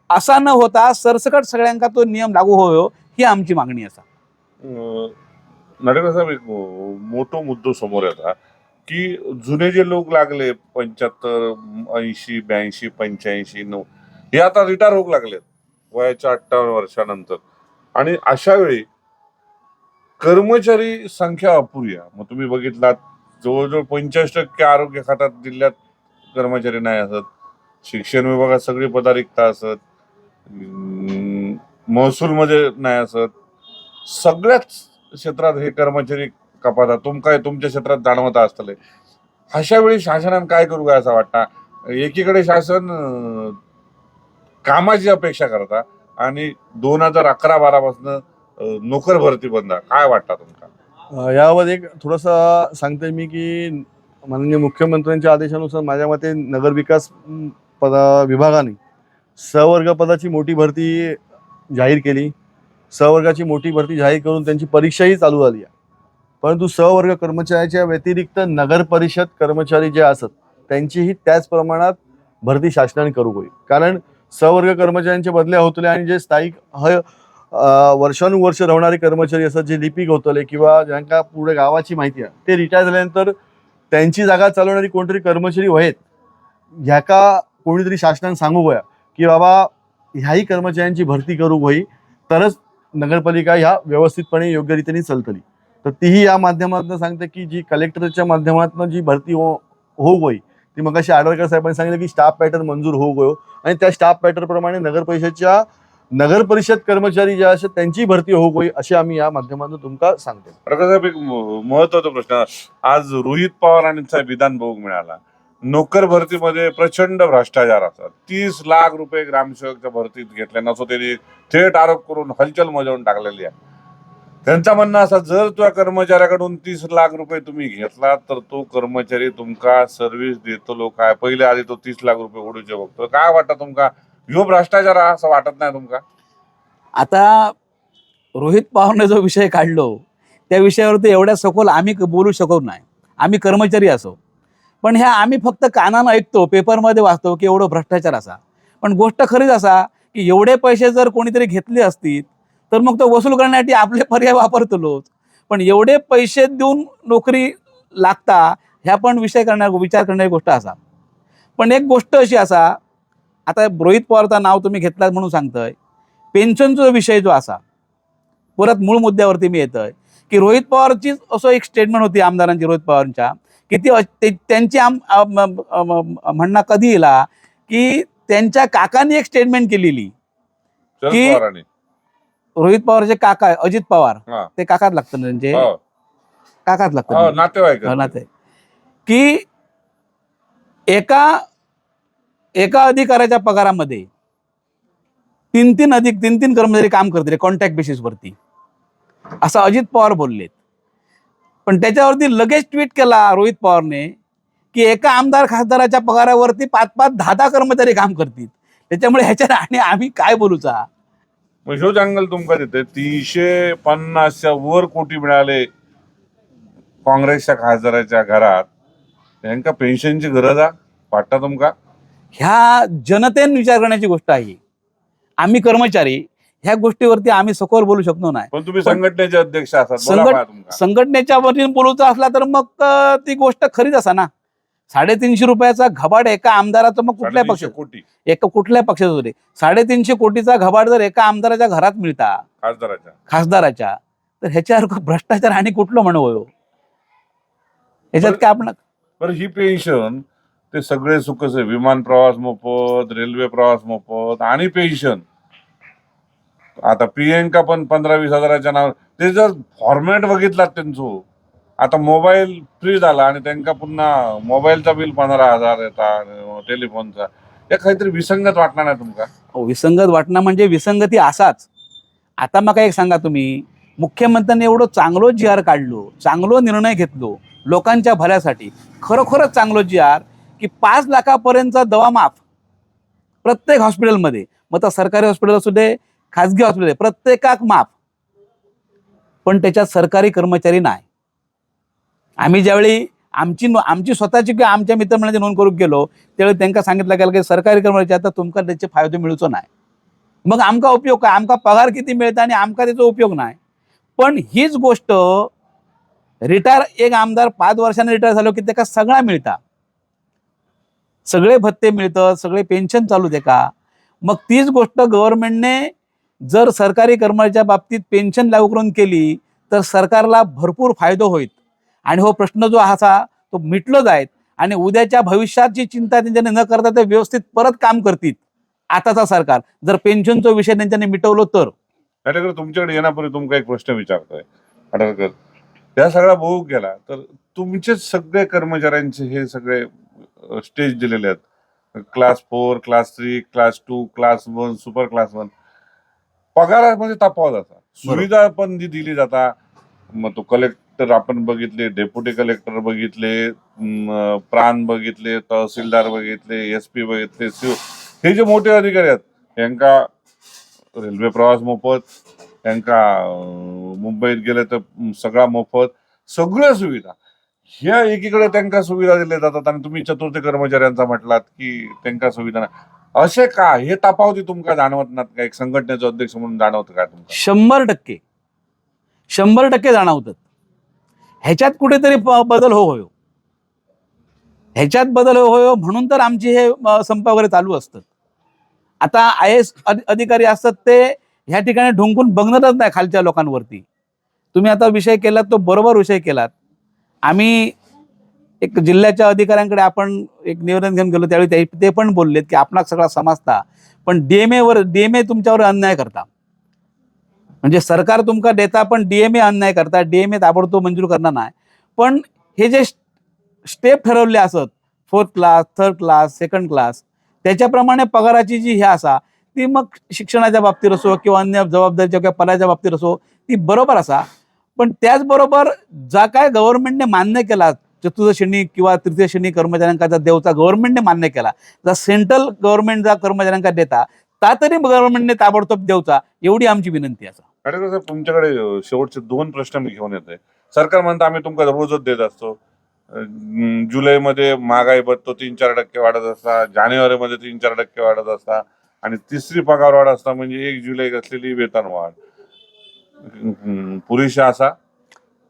C: असा न होता सरसकट सगळ्यांका तो नियम लागू होयो ही आमची मागणी असा.
A: नाटेकर साहेब, एक मोठो मुद्दो समोर येता की जुने जे लोक लागले 75, 80, 82, 85, 9 हे आता रिटायर होऊ लागलेत वयाच्या 58 वर्षानंतर, आणि अशा वेळी कर्मचारी संख्या अपुरी आहे. मग तुम्ही बघितलात जवळजवळ 45% आरोग्य खात्यात जिल्ह्यात कर्मचारी नाही असत, शिक्षण विभागात सगळी पदाधिकता असत, महसूलमध्ये नाही असत, सगळ्याच क्षेत्रात हे कर्मचारी कपात तुमच्या क्षेत्रात जाणवत असतले. अशा वेळी शासनाने काय करू काय असं वाटतं? एकीकडे शासन कामाची अपेक्षा करता आणि 2011-12 पासून नोकर भरती बंद, काय वाटतं तुमका?
B: यावर एक थोडंसं सांगते मी की माननीय मुख्यमंत्र्यांच्या आदेशानुसार माझ्या मते नगरविकास विभागाने सवर्ग पदाची मोठी भरती जाहीर केली. सवर्गाची मोठी भरती जाहीर करून त्यांची परीक्षाही चालू झाली आहे. परंतु सवर्ग कर्मचाऱ्याच्या व्यतिरिक्त नगर परिषद कर्मचारी जे असत त्यांचीही त्याच प्रमाणात भरती शासनाने करू होईल. कारण सवर्ग कर्मचाऱ्यांच्या बदल्या होतले आणि जे स्थायिक वर्षानुवर्ष राहणारे कर्मचारी असतात, जे लिपिक होतले किंवा ज्यांना पुढे गावाची माहिती आहे ते रिटायर झाल्यानंतर त्यांची जागा चालवणारी कोणतरी कर्मचारी आहेत, ह्याका कोणीतरी शासनाने सांगू गोया की बाबा ह्याही कर्मचाऱ्यांची भरती करू होई, तरच नगरपालिका ह्या व्यवस्थितपणे योग्यरीतीने चालतली. तर तीही या माध्यमातून सांगते की जी कलेक्टरच्या माध्यमातून जी भरती हो गोई ती मग अशी आडवळकर साहेबांनी सांगितलं की स्टाफ पॅटर्न मंजूर हो गयो आणि त्या स्टाफ पॅटर्न प्रमाणे नगर परिषद कर्मचारी जे असतात त्यांची भरती हो गई अशी आम्ही या माध्यमातून तुमका सांगतो.
A: प्रकाश साहेब, एक महत्वाचा प्रश्न, आज रोहित पवार यांचा विधान बघूक मिळाला, नोकर भरतीमध्ये प्रचंड भ्रष्टाचार असतात, 30 लाख रुपये ग्रामसेवकच्या भरतीत घेतले नसो त्यांनी थेट आरोप करून हलचल मजवून टाकलेली आहे. त्यांचं म्हणणं असं, जर त्या कर्मचाऱ्याकडून 30 लाख रुपये तुम्ही घेतला तर तो कर्मचारी तुमका सर्व्हिस देतो काय, पहिले आधी तो 30 लाख रुपये ओढूचे बघतो. काय वाटतं तुमका, ह्यो भ्रष्टाचार असं वाटत नाही तुमका?
C: आता रोहित पवारने जो विषय काढलो त्या विषयावरती एवढ्या सखोल आम्ही बोलू शकत नाही. आम्ही कर्मचारी असो, पण ह्या आम्ही फक्त कानानं ऐकतो, पेपरमध्ये वाचतो की एवढं भ्रष्टाचार असा. पण गोष्ट खरीच असा की एवढे पैसे जर कोणीतरी घेतले असतील तर मग तो वसूल करण्यासाठी आपले पर्याय वापरतोच. पण एवढे पैसे देऊन नोकरी लागता ह्या पण विचार करणारी गोष्ट असा. पण एक गोष्ट अशी असा, आता रोहित पवारचं नाव तुम्ही घेतलात म्हणून सांगतोय, पेन्शनचा विषय जो असा, परत मूळ मुद्द्यावरती मी येतोय की रोहित पवारची असं एक स्टेटमेंट होती आमदारांची, रोहित पवारांच्या, की त्यांची म्हणणं कधी येला की त्यांच्या काकांनी एक स्टेटमेंट केलेली
A: शरद
C: की
A: पवारांनी.
C: रोहित पवारचे काका अजित पवार,
A: हा.
C: ते काकाच लागतं ना त्यांचे,
A: हो.
C: काकाच
A: हो,
C: लागतं
A: नातेवाईक.
C: नाते, की एका अधिकाऱ्याच्या पगारामध्ये तीन तीन कर्मचारी काम करतील कॉन्ट्रॅक्ट बेसिसवरती, असं अजित पवार बोललेत. पण त्याच्यावरती लगेच ट्विट केला रोहित पवारने की एका आमदार खासदाराच्या पगारावरती 5-5, 10-10 कर्मचारी काम करतील. त्याच्यामुळे ह्याच्यात आणि आम्ही काय बोलूचा.
A: मग ह्योच अँगल तुमका देते. 350च्या वर कोटी मिळाले काँग्रेसच्या खासदाराच्या घरात, त्यांना पेन्शनची गरज आहे वाटतं तुमका?
C: ह्या जनतेने विचार करण्याची गोष्ट आहे. आम्ही कर्मचारी ह्या गोष्टीवरती आम्ही सखोल बोलू शकतो नाही.
A: पण तुम्ही संघटनेचे अध्यक्ष आहात, बोला बा तुमका.
C: संघटनेच्या वतीने बोलूचा असला तर मग ती गोष्ट खरीच असा ना. 350 रुपयाचा घबाड एका आमदाराचं, मग कुठल्या
A: 350
C: पक्ष,
A: कोटी
C: कुठल्या पक्षाचं होते, 350 कोटीचा घबाड जर एका आमदाराच्या घरात मिळता, खासदाराच्या, तर ह्याच्यावर भ्रष्टाचार आणि कुठलं म्हणू होयो ह्याच्यात काय आपण.
A: बरं, ही पेन्शन ते सगळे सुखच आहे, विमान प्रवास मोफत, रेल्वे प्रवास मोफत आणि पेन्शन. आता प्रियंका पण 15-20 हजाराच्या नाव, ते जर फॉर्मॅट बघितला त्यांचं, आता मोबाईल फ्री झाला आणि त्यांना पुन्हा मोबाईलचा बिल 15,000 येतात, टेलिफोनचा. या काहीतरी विसंगत वाटणार नाही तुमका?
C: विसंगत वाटणं म्हणजे विसंगती असाच. आता मग एक सांगा तुम्ही, मुख्यमंत्र्यांनी एवढं चांगलं GR काढलो, चांगलो निर्णय घेतलो लोकांच्या भल्यासाठी, खरोखरच चांगलो GR की 5 लाखापर्यंतचा दवा माफ प्रत्येक हॉस्पिटलमध्ये, मग तर सरकारी हॉस्पिटल असू दे, खाजगी हॉस्पिटल, प्रत्येकाक माफ. पण त्याच्यात सरकारी कर्मचारी नाही. आम्ही ज्यावेळी आमची स्वतःची किंवा आमच्या मित्रमंडळाची नोंद करून गेलो, त्यावेळी त्यांना सांगितलं गेलं की सरकारी कर्मचारी आता तुमका त्याचे फायदे मिळूचो नाही. मग आमका उपयोग काय, आमका पगार किती मिळतं आणि आमका त्याचा उपयोग नाही. पण हीच गोष्ट रिटायर, एक आमदार 5 वर्षांनी रिटायर झालो की त्याला सगळा मिळता, सगळे भत्ते मिळतात, सगळे पेन्शन चालू दे का. मग तीच गोष्ट गव्हर्नमेंटने जर सरकारी कर्मचाऱ्याच्या बाबतीत पेन्शन लागू करून केली तर सरकारला भरपूर फायदा होईल आणि हो प्रश्न जो असा तो मिटलो जाईल आणि उद्याच्या भविष्याची चिंता त्यांच्याने न करता ते व्यवस्थित परत काम करतील. आताचा सरकार जर पेन्शनचा विषय त्यांच्याने मिटवलो तर.
A: आठवकर, तुमच्याकडे येण्यापूर्वी तुमका एक प्रश्न विचारतोय. आठवकर, त्या सगळा बघू गेला तर तुमचे सगळे कर्मचाऱ्यांचे हे सगळे स्टेज दिलेले आहेत, class 4, class 3, class 2, class 1, super class 1. पगारामध्ये तफावत असा, सुविधा पण जी दिली जाता, मग तो कलेक्टर आपण बघितले, डेप्युटी कलेक्टर बघितले, प्राण बघितले, तहसीलदार बघितले, SP बघितले, हे जे मोठे अधिकारी आहेत त्यांना रेल्वे प्रवास मोफत, त्यांना मुंबईत गेले तर सगळा मोफत, सगळ्या सुविधा ह्या एकीकडे त्यांना सुविधा दिल्या जातात आणि तुम्ही चतुर्थ कर्मचाऱ्यांचा म्हटलात की त्यांना सुविधा नाही. असे का हे तफावती तुमका जाणवत नाहीत का? एक संघटनेचा अध्यक्ष म्हणून जाणवतं का तुमका?
C: 100% जाणवतात. ह्याच्यात कुठेतरी बदल होयो, ह्याच्यात बदल होयो म्हणून तर आमचे हे संप वगैरे चालू असतात. आता IAS अधिकारी असतात ते ह्या ठिकाणी ढुंकून बघणारच नाही खालच्या लोकांवरती. तुम्ही आता विषय केलात तो बरोबर विषय केलात. आम्ही एक जिल्ह्याच्या अधिकाऱ्यांकडे आपण एक निवेदन घेऊन गेलो, त्यावेळी ते पण बोललेत की आपणाक सगळा समजता, पण DMA तुमच्यावर अन्याय करता. म्हणजे सरकार तुमका देता पण DMA अन्याय करता, DMA ताबडतोब मंजूर करणार नाही. पण हे जे स्टेप ठरवले असत, 4th class, 3rd class, 2nd class, त्याच्याप्रमाणे पगाराची जी हे असा ती मग शिक्षणाच्या बाबतीत असो किंवा अन्य जबाबदारीच्या किंवा पदाच्या बाबतीत असो ती बरोबर असा. पण त्याचबरोबर जा काय गव्हर्नमेंटने मान्य केला, चतुर्थ श्रेणी किंवा तृतीय श्रेणी कर्मचाऱ्यांका जर देवचा गव्हर्नमेंटने मान्य केला, जर सेंट्रल गव्हर्नमेंट जर कर्मचाऱ्यांका देता ता तरी गव्हर्नमेंटने ताबडतोब देवचा, एवढी आमची विनंती असा.
A: अरे तुमच्याकडे शेवटचे 2 प्रश्न मी घेऊन येतोय. सरकार म्हणतं आम्ही तुमका रोजच देत असतो. जुलैमध्ये महागाई भत्तो 3-4% वाढत असता, जानेवारीमध्ये 3-4% वाढत असता आणि तिसरी पगार वाढ असता म्हणजे 1 जुलै असलेली वेतन वाढ. पुरेशा असा?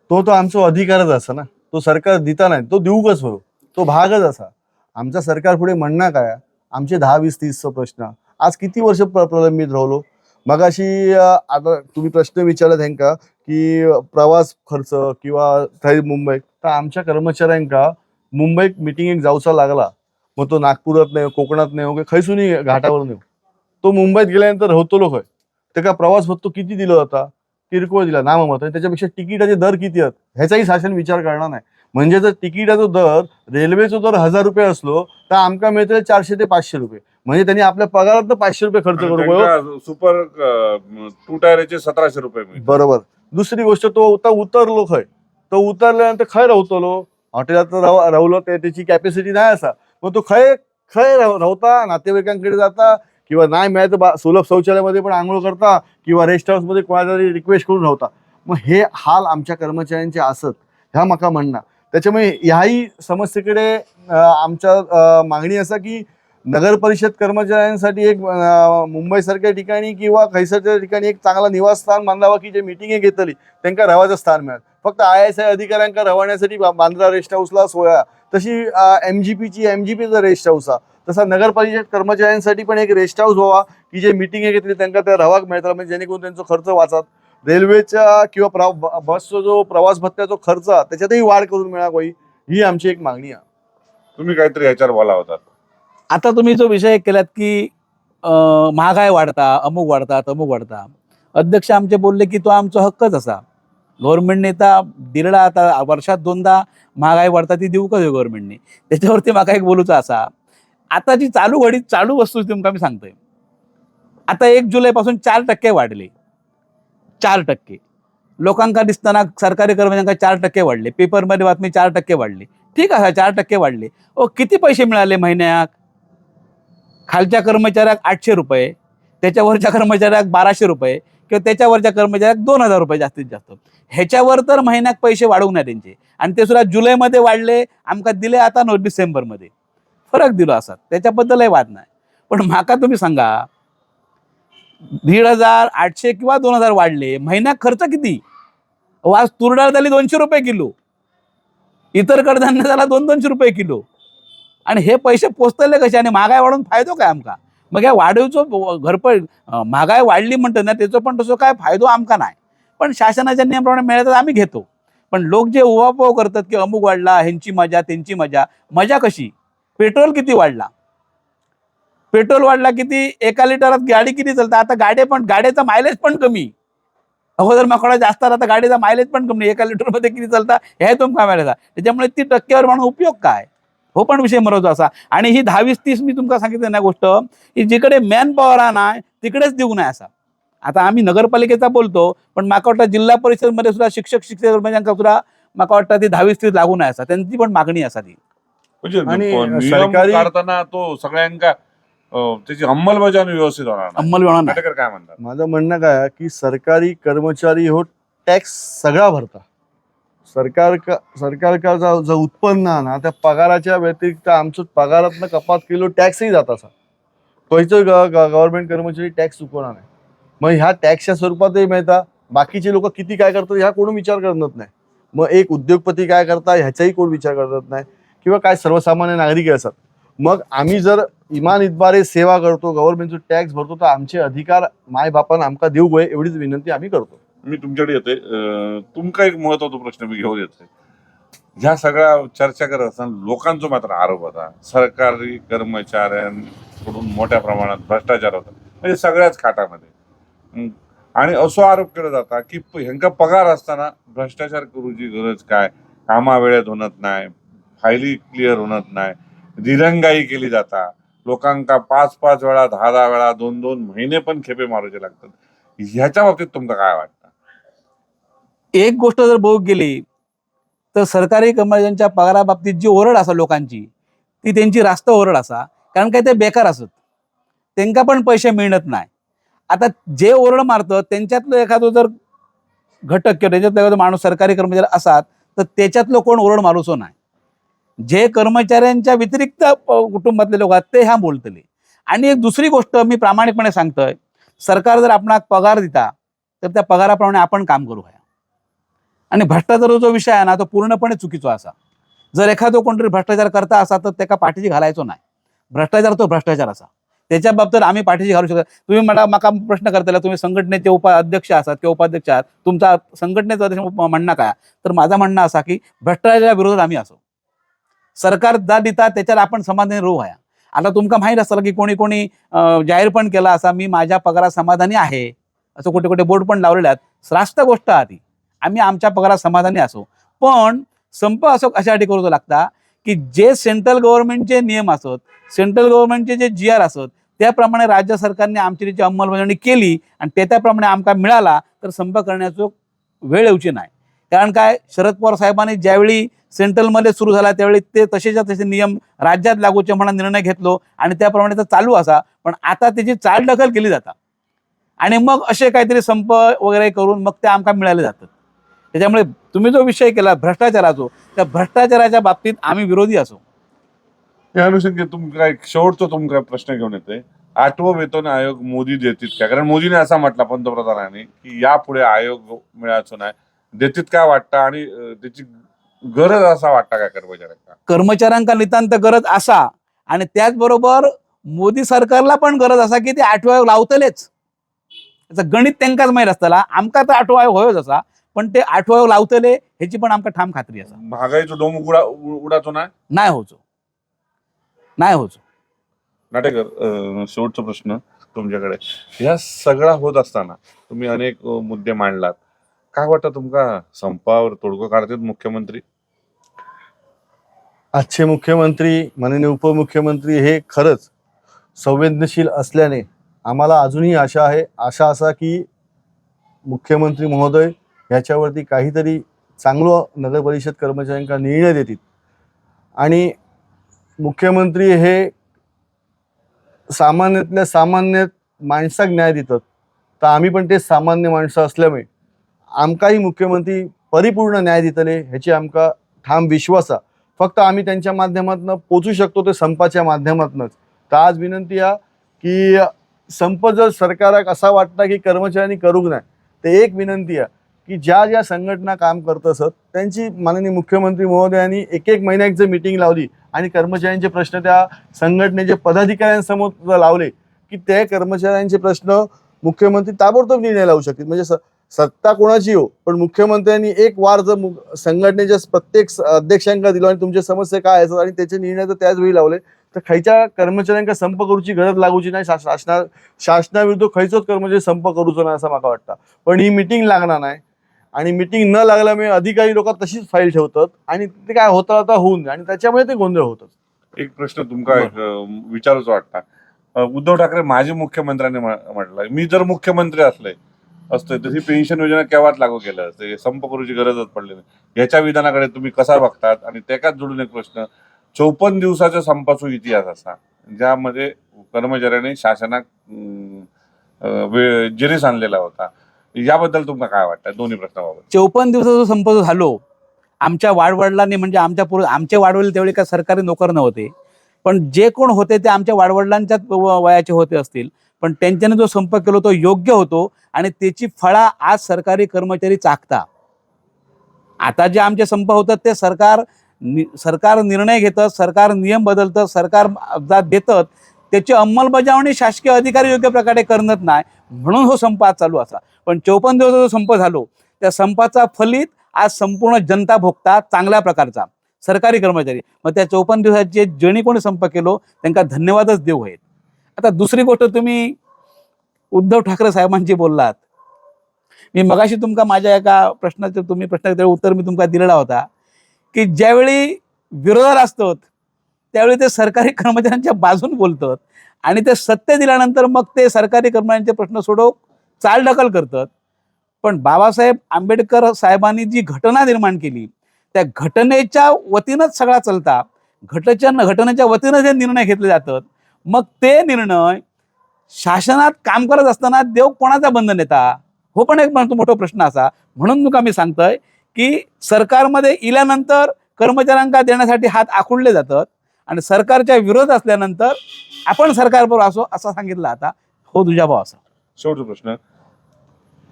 B: तो आमचा अधिकारच असा ना, तो सरकार दिता नाही, तो देऊ कस बरो, तो भागच असा. आमचा सरकार पुढे म्हणणं काय, आमचे 10, 20, 30 प्रश्न आज किती वर्ष प्रलंबित राहिलो. मगाशी आता तुम्ही प्रश्न विचारला त्यांका की प्रवास खर्च किंवा थंय मुंबईत, तर आमच्या कर्मचाऱ्यांका मुंबईत मिटिंगेक जाऊचा लागला, मग तो नागपुरात नाही, कोकणात नाही, वगैरे खैसूनही घाटावर नाही, तो मुंबईत गेल्यानंतर होतो खय, त्याका प्रवास भत्तो किती दिला होता, किरकोळ दिला ना मत, त्याच्यापेक्षा तिकिटाचे दर किती आहेत ह्याचाही शासन विचार करणार नाही. म्हणजे जर तिकिटाचा दर, रेल्वेचा दर 1000 रुपये असलो तर आमका मिळते 400 ते 500 रुपये, म्हणजे त्यांनी आपल्या पगारात 500 रुपये खर्च करू.
A: सुपर 2 टायरचे 1700 रुपये मिळतात.
B: बरोबर. दुसरी गोष्ट, तो उतरलो खय, तो उतरल्यानंतर खय राहतलो, हॉटेलात राहलो, त्याची कॅपॅसिटी नाही असा, मग तो खय राहता, नातेवाईकांकडे जाता, किंवा नाही मिळालं सुलभ शौचालयामध्ये पण आंघोळ करता, किंवा रेस्ट हाऊस मध्ये कोणातरी रिक्वेस्ट करून राहता. मग हे हाल आमच्या कर्मचाऱ्यांचे असत, ह्या मका म्हणणं. त्याच्यामुळे ह्याही समस्येकडे आमच्या मागणी असा की नगर परिषद कर्मचाऱ्यांसाठी एक मुंबईसारख्या ठिकाणी किंवा खैसरच्या ठिकाणी एक चांगला निवासस्थान बांधावा की जे मिटिंग घेतली त्यांना रवायचं स्थान मिळेल. फक्त ISI अधिकाऱ्यांका रवण्यासाठी बांद्रा रेस्ट हाऊसला सोया, तशी MGPचा रेस्ट हाऊस हा, तसा नगर परिषद कर्मचाऱ्यांसाठी पण एक रेस्ट हाऊस व्हावा की जे मिटिंग घेतली त्यांना त्या रवाक मिळतात, म्हणजे जेणेकरून त्यांचा खर्च वाचत. रेल्वेच्या किंवा बसचा जो प्रवास भत्त्याचा खर्च त्याच्यातही वाढ करून मिळावी, ही आमची एक मागणी आहे.
A: तुम्ही काहीतरी याच्यावर बोला होता.
C: आता तुम्ही जो विषय केलात की महागाई वाढता, अमुक वाढता, तमुक वाढता, अध्यक्ष आमचे बोलले की तो आमचा हक्कच असा. गव्हर्नमेंटने तर दिलेला, आता वर्षात 2दा महागाई वाढता, ती देऊ का गव्हर्नमेंटने. त्याच्यावरती माका एक बोलूचा असा, आता जी चालू वस्तू तुमका मी सांगतोय, आता 1 जुलैपासून 4% वाढले. 4% लोकांका दिसताना सरकारी कर्मचाऱ्यांका 4% वाढले, पेपरमध्ये बातमी 4% वाढले. ठीक आहे, 4% वाढले. किती पैसे मिळाले महिन्याक? खालच्या कर्मचाऱ्याक 800 रुपये, त्याच्यावरच्या कर्मचाऱ्याक 1200 रुपये, किंवा त्याच्यावरच्या कर्मचाऱ्याक 2000 रुपये जास्तीत जास्त. ह्याच्यावर तर महिन्याक पैसे वाढवू नये त्यांचे, आणि ते सुद्धा जुलैमध्ये वाढले, आमका दिले आता डिसेंबरमध्ये, फरक दिलो असा, त्याच्याबद्दलही वाद नाही. पण माका तुम्ही सांगा, 1800 किंवा 2000 वाढले, महिन्यात खर्च किती? आज तूर डाळ झाली 200 रुपये किलो, इतर कडधान्य झाला 200 रुपये किलो, आणि हे पैसे पोचतले कसे, आणि महागाई वाढून फायदो काय आमका? मग या वाढीवचो घरपड महागाई वाढली म्हणतात ना, त्याचं पण तसं काय फायदो आमका नाही. पण शासनाच्या नियमाप्रमाणे मिळतात आम्ही घेतो. पण लोक जे उहापोह करतात की अमुक वाढला, ह्यांची मजा, त्यांची मजा कशी? पेट्रोल किती वाढला? पेट्रोल वाढला किती? 1 लिटरात गाडी किती चालतात? आता गाड्याचा मायलेज पण कमी. अगोदर माकडा जास्त, आता गाडीचा मायलेज पण कमी. 1 लिटरमध्ये किती चालतात हे तुमका मिळाला. त्याच्यामुळे ती टक्केवर म्हणून उपयोग काय, हो पण विषय मरवतो असा. आणि ही 10, 20, 30 मी तुमका सांगितलं ना गोष्ट, की जिकडे मॅन पॉवर नाही तिकडेच देऊ नये असा. आता आम्ही नगरपालिकेचा बोलतो, पण माका वाटतं जिल्हा परिषदमध्ये सुद्धा शिक्षक कर्मचाऱ्यांका सुद्धा माका वाटतं ती 10, 20, 30 लागू नये असा, त्यांची पण मागणी असा ती.
A: म्हणजे
B: आणि
A: नियम
B: सरकारी-
A: काढताना तो सगळ्यांका त्याची अंमलबजावणी व्यवस्थित होणार नाही.
C: अंमलबजावणी नाही.
A: नाटेकर काय म्हणतात?
B: माझं म्हणणं काय आहे की सरकारी कर्मचारी हो टॅक्स सगळा भरता. सरकार जो उत्पन्न आहे ना, त्या पगाराच्या व्यतिरिक्त आमचं पगारातनं कपात केलो टॅक्सही जात असा. खंयचो गव्हर्नमेंट कर्मचारी टॅक्स चुकवणार नाही. मग ह्या टॅक्सच्या स्वरूपातही मिळता. बाकीचे लोक किती काय करतात ह्या कोण विचार करत नाही. मग एक उद्योगपती काय करता ह्याचाही कोण विचार करत नाही, किंवा काय सर्वसामान्य नागरिक असतात. मग आम्ही जर इमान इतबारे सेवा करतो, गव्हर्नमेंटचा टॅक्स भरतो, तर आमचे अधिकार माय बापान आमका देऊ गये एवढीच विनंती आम्ही करतो.
A: मी तुमच्याकडे येते. तुमका एक महत्वाचा प्रश्न मी घेऊन येतोय. ह्या सगळ्या चर्चा करत असताना लोकांचा मात्र आरोप होता सरकारी कर्मचाऱ्यांकडून मोठ्या प्रमाणात भ्रष्टाचार होता, म्हणजे सगळ्याच खात्यामध्ये. आणि असो आरोप केला जाता की ह्यांका पगार असताना भ्रष्टाचार करूची गरज काय, कामा वेळेत होत नाही, फायली क्लिअर होत नाही, दिरंगाई केली जाता, लोकांका 5-5 वेळा, 10-10 वेळा, 2-2 महिने पण खेपे मारूचे लागतात. ह्याच्या बाबतीत तुमका काय वाटतं?
C: एक गोष्ट जर बघू गेली तर सरकारी कर्मचाऱ्यांच्या पगाराबाबतीत जी ओरड असा लोकांची, ती त्यांची रास्त ओरड असा, कारण काय ते बेकार असत, त्यांना पण पैसे मिळत नाही. आता जे ओरड मारतं त्यांच्यातलं एखादं जर घटक किंवा त्याच्यातला एखादा माणूस सरकारी कर्मचारी असात तर त्याच्यातलं कोण ओरड मारूचो नाही. जे कर्मचाऱ्यांच्या व्यतिरिक्त कुटुंबातले लोक आहेत ते ह्या बोलतले. आणि एक दुसरी गोष्ट मी प्रामाणिकपणे सांगतोय, सरकार जर आपणाक पगार दिता तर त्या पगाराप्रमाणे आपण काम करू आहे. आणि भ्रष्टाचार जो विषय आहे ना तो पूर्णपणे चुकीचा असा. जर एखादं कोणतरी भ्रष्टाचार करता असा तर त्याला पाठीशी घालायचो नाही. भ्रष्टाचार तो भ्रष्टाचार असा, त्याच्या बाबतीत आम्ही पाठीशी घालू शकत. तुम्ही मला प्रश्न करताना तुम्ही संघटनेचे अध्यक्ष आहात किंवा उपाध्यक्ष आहात, तुमचा संघटनेचं म्हणणं काय, तर माझं म्हणणं असा की भ्रष्टाचाराच्या विरोधात आम्ही असो. सरकार जा देतात त्याच्यावर आपण समाधानी राहू आहे. आता तुमका माहीत असेल की कोणी कोणी जाहीर पण केला असा मी माझ्या पगारात समाधानी आहे, असं कुठे कुठे बोर्ड पण लावलेले आहेत. रास्त गोष्ट आहे ती, आम्ही आमच्या पगारात समाधानी असो. पण संप असो अशासाठी करू लागता की जे सेंट्रल गव्हर्नमेंटचे नियम असत, सेंट्रल गव्हर्नमेंटचे जे GR असत त्याप्रमाणे राज्य सरकारने आमची त्याची अंमलबजावणी केली आणि त्याप्रमाणे आमका मिळाला तर संप करण्याचं वेळ येऊची नाही. कारण काय, शरद पवार साहेबांनी ज्यावेळी सेंट्रलमध्ये सुरू झाला त्यावेळी ते तसेच्या तसे नियम राज्यात लागूचे म्हणून निर्णय घेतलो आणि त्याप्रमाणे तर चालू असा. पण आता त्याची चालढकल केली जातात आणि मग असे काहीतरी संप वगैरे करून मग ते आमका मिळाले जातात. त्याच्यामुळे तुम्ही जो विषय केला भ्रष्टाचाराचा, त्या भ्रष्टाचाराच्या बाबतीत आम्ही विरोधी असो.
A: या अनुषंगाने तुमका एक शेवटचा तुमका प्रश्न घेऊन येते. 8वं वेतन आयोग मोदी देतील का? कारण मोदीने असा म्हटला पंतप्रधानांनी की यापुढे आयोग मिळायचो नाही, देतील काय वाटतं आणि त्याची गरज असा वाटतं काय कर्मचाऱ्यांना?
C: कर्मचाऱ्यांका नितांत गरज असा आणि त्याचबरोबर मोदी सरकारला पण गरज असा की ते 8वं आयोग लावतलेच. त्याचं गणित त्यांकाच माहीत असताना आमका तर 8वं आयोग होयोच असा, पण ते 8वं आयोग लावतले ह्याची पण आमका ठाम खात्री असा.
A: महागाईचं डोम उडाचो
C: नाही होचो.
A: नाटेकर, शेवटचा प्रश्न तुमच्याकडे. ह्या सगळा होत असताना तुम्ही अनेक मुद्दे मांडलात. काय वाटतं तुमका संपावर तोडगा काढतात मुख्यमंत्री?
B: आजचे मुख्यमंत्री माननीय उपमुख्यमंत्री हे खरंच संवेदनशील असल्याने आम्हाला अजूनही आशा असा की मुख्यमंत्री महोदय ह्याच्यावरती काहीतरी चांगलं नगर परिषद कर्मचाऱ्यांना निर्णय देतील आणि मुख्यमंत्री हे सामान्यातल्या सामान्य माणसाक न्याय देतात. तर आम्ही पण ते सामान्य माणसं असल्यामुळे आमकाही मुख्यमंत्री परिपूर्ण न्याय देतले ह्याची आमका ठाम विश्वास आहे. फक्त आम्ही त्यांच्या माध्यमातून पोचू शकतो ते संपाच्या माध्यमातूनच. तर आज विनंती आहे की संप जर सरकाराक असा वाटतं की कर्मचाऱ्यांनी करूक नाही, तर एक विनंती आहे की ज्या ज्या संघटना काम करत असत त्यांची माननीय मुख्यमंत्री महोदयांनी एक महिन्यात जर मीटिंग लावली आणि कर्मचाऱ्यांचे प्रश्न त्या संघटनेचे पदाधिकाऱ्यांसमोर लावले की त्या कर्मचाऱ्यांचे प्रश्न मुख्यमंत्री ताबडतोब निर्णय लावू शकतील. म्हणजे सत्ता कोणाची हो, पण मुख्यमंत्र्यांनी एक वार जर संघटनेच्या प्रत्येक अध्यक्षांना दिलो आणि तुमच्या समस्या काय असतात आणि त्याचे निर्णय जर त्याच वेळी लावले तर खयच्या कर्मचाऱ्यांना संप करूची गरज लागूची नाही. शासनाविरुद्ध खयचोच कर्मचारी संप करूचो नाही असं मला वाटतं. पण ही मीटिंग लागणार नाही आणि मीटिंग न लागल्यामुळे अधिकारी लोक तशीच फाईल ठेवतात आणि ते काय होतं आता होऊन आणि त्याच्यामुळे ते गोंधळ होतात.
A: एक प्रश्न तुमका विचारूच वाटता. उद्धव ठाकरे माजी मुख्यमंत्र्यांनी म्हटलं मी जर मुख्यमंत्री असतोय तर ही पेन्शन योजना केव्हाच लागू केलं असते, संप करूची गरजच पडली नाही. याच्या विधानाकडे तुम्ही कसा बघतात? आणि त्याच्याच जोडून एक प्रश्न, 54 दिवसाच्या संपाचो इतिहास असा ज्यामध्ये कर्मचाऱ्यांनी शासनाक जिरीस आणलेला होता, याबद्दल तुम्हाला काय वाटतं दोन्ही प्रश्नाबाबत?
C: 54 दिवसाचा संप जो झालो, आमच्या वाडवडिलांनी म्हणजे आमचे वाडवडील त्यावेळी काय सरकारी नोकर नव्हते, पण जे कोण होते ते आमच्या वाडवडिलांच्याच वयाचे होते असतील, पण त्यांच्याने जो संप केला तो योग्य होतो आणि त्याची फळा आज सरकारी कर्मचारी चाकता. आता जे आमचे संप होतात ते सरकार निर्णय घेतं, सरकार नियम बदलतं, सरकार देतं, त्याची अंमलबजावणी शासकीय अधिकारी योग्य प्रकारे करत नाही, म्हणून हो संप आज चालू असा. पण 54 दिवसाचा संप झालो, त्या संपाचा फलित आज संपूर्ण जनता भोगतात, चांगल्या प्रकारचा सरकारी कर्मचारी. मग त्या 54 दिवसाचे ज्यांनी कोणी संप केलो त्यांना धन्यवादच देऊ आहेत. आता दुसरी गोष्ट, तुम्ही उद्धव ठाकरे साहेबांची बोललात. मी मगाशी तुमका माझ्या एका प्रश्नाचं उत्तर मी तुमका दिलेला होता की ज्यावेळी विरोधात असतात त्यावेळी ते सरकारी कर्मचाऱ्यांच्या बाजून बोलतात आणि ते सत्य दिल्यानंतर मग ते सरकारी कर्मचाऱ्यांचे प्रश्न सोडव चालढकल करतात. पण बाबासाहेब आंबेडकर साहेबांनी जी घटना निर्माण केली त्या घटनेच्या वतीनंच सगळा चालता, घटनेच्या वतीनं जे निर्णय घेतले जातात, मग ते निर्णय शासनात काम करत असताना देव कोणाचा बंधन येता, हो पण एक मोठा प्रश्न असा. म्हणून तुका मी सांगतोय की सरकारमध्ये इल्यानंतर कर्मचाऱ्यांना देण्यासाठी हात आखुडले जातात आणि सरकारच्या विरोध असल्यानंतर आपण सरकारबरोबर असो असं सांगितलं. आता हो तुझ्या भाव असा
A: शेवटचा प्रश्न,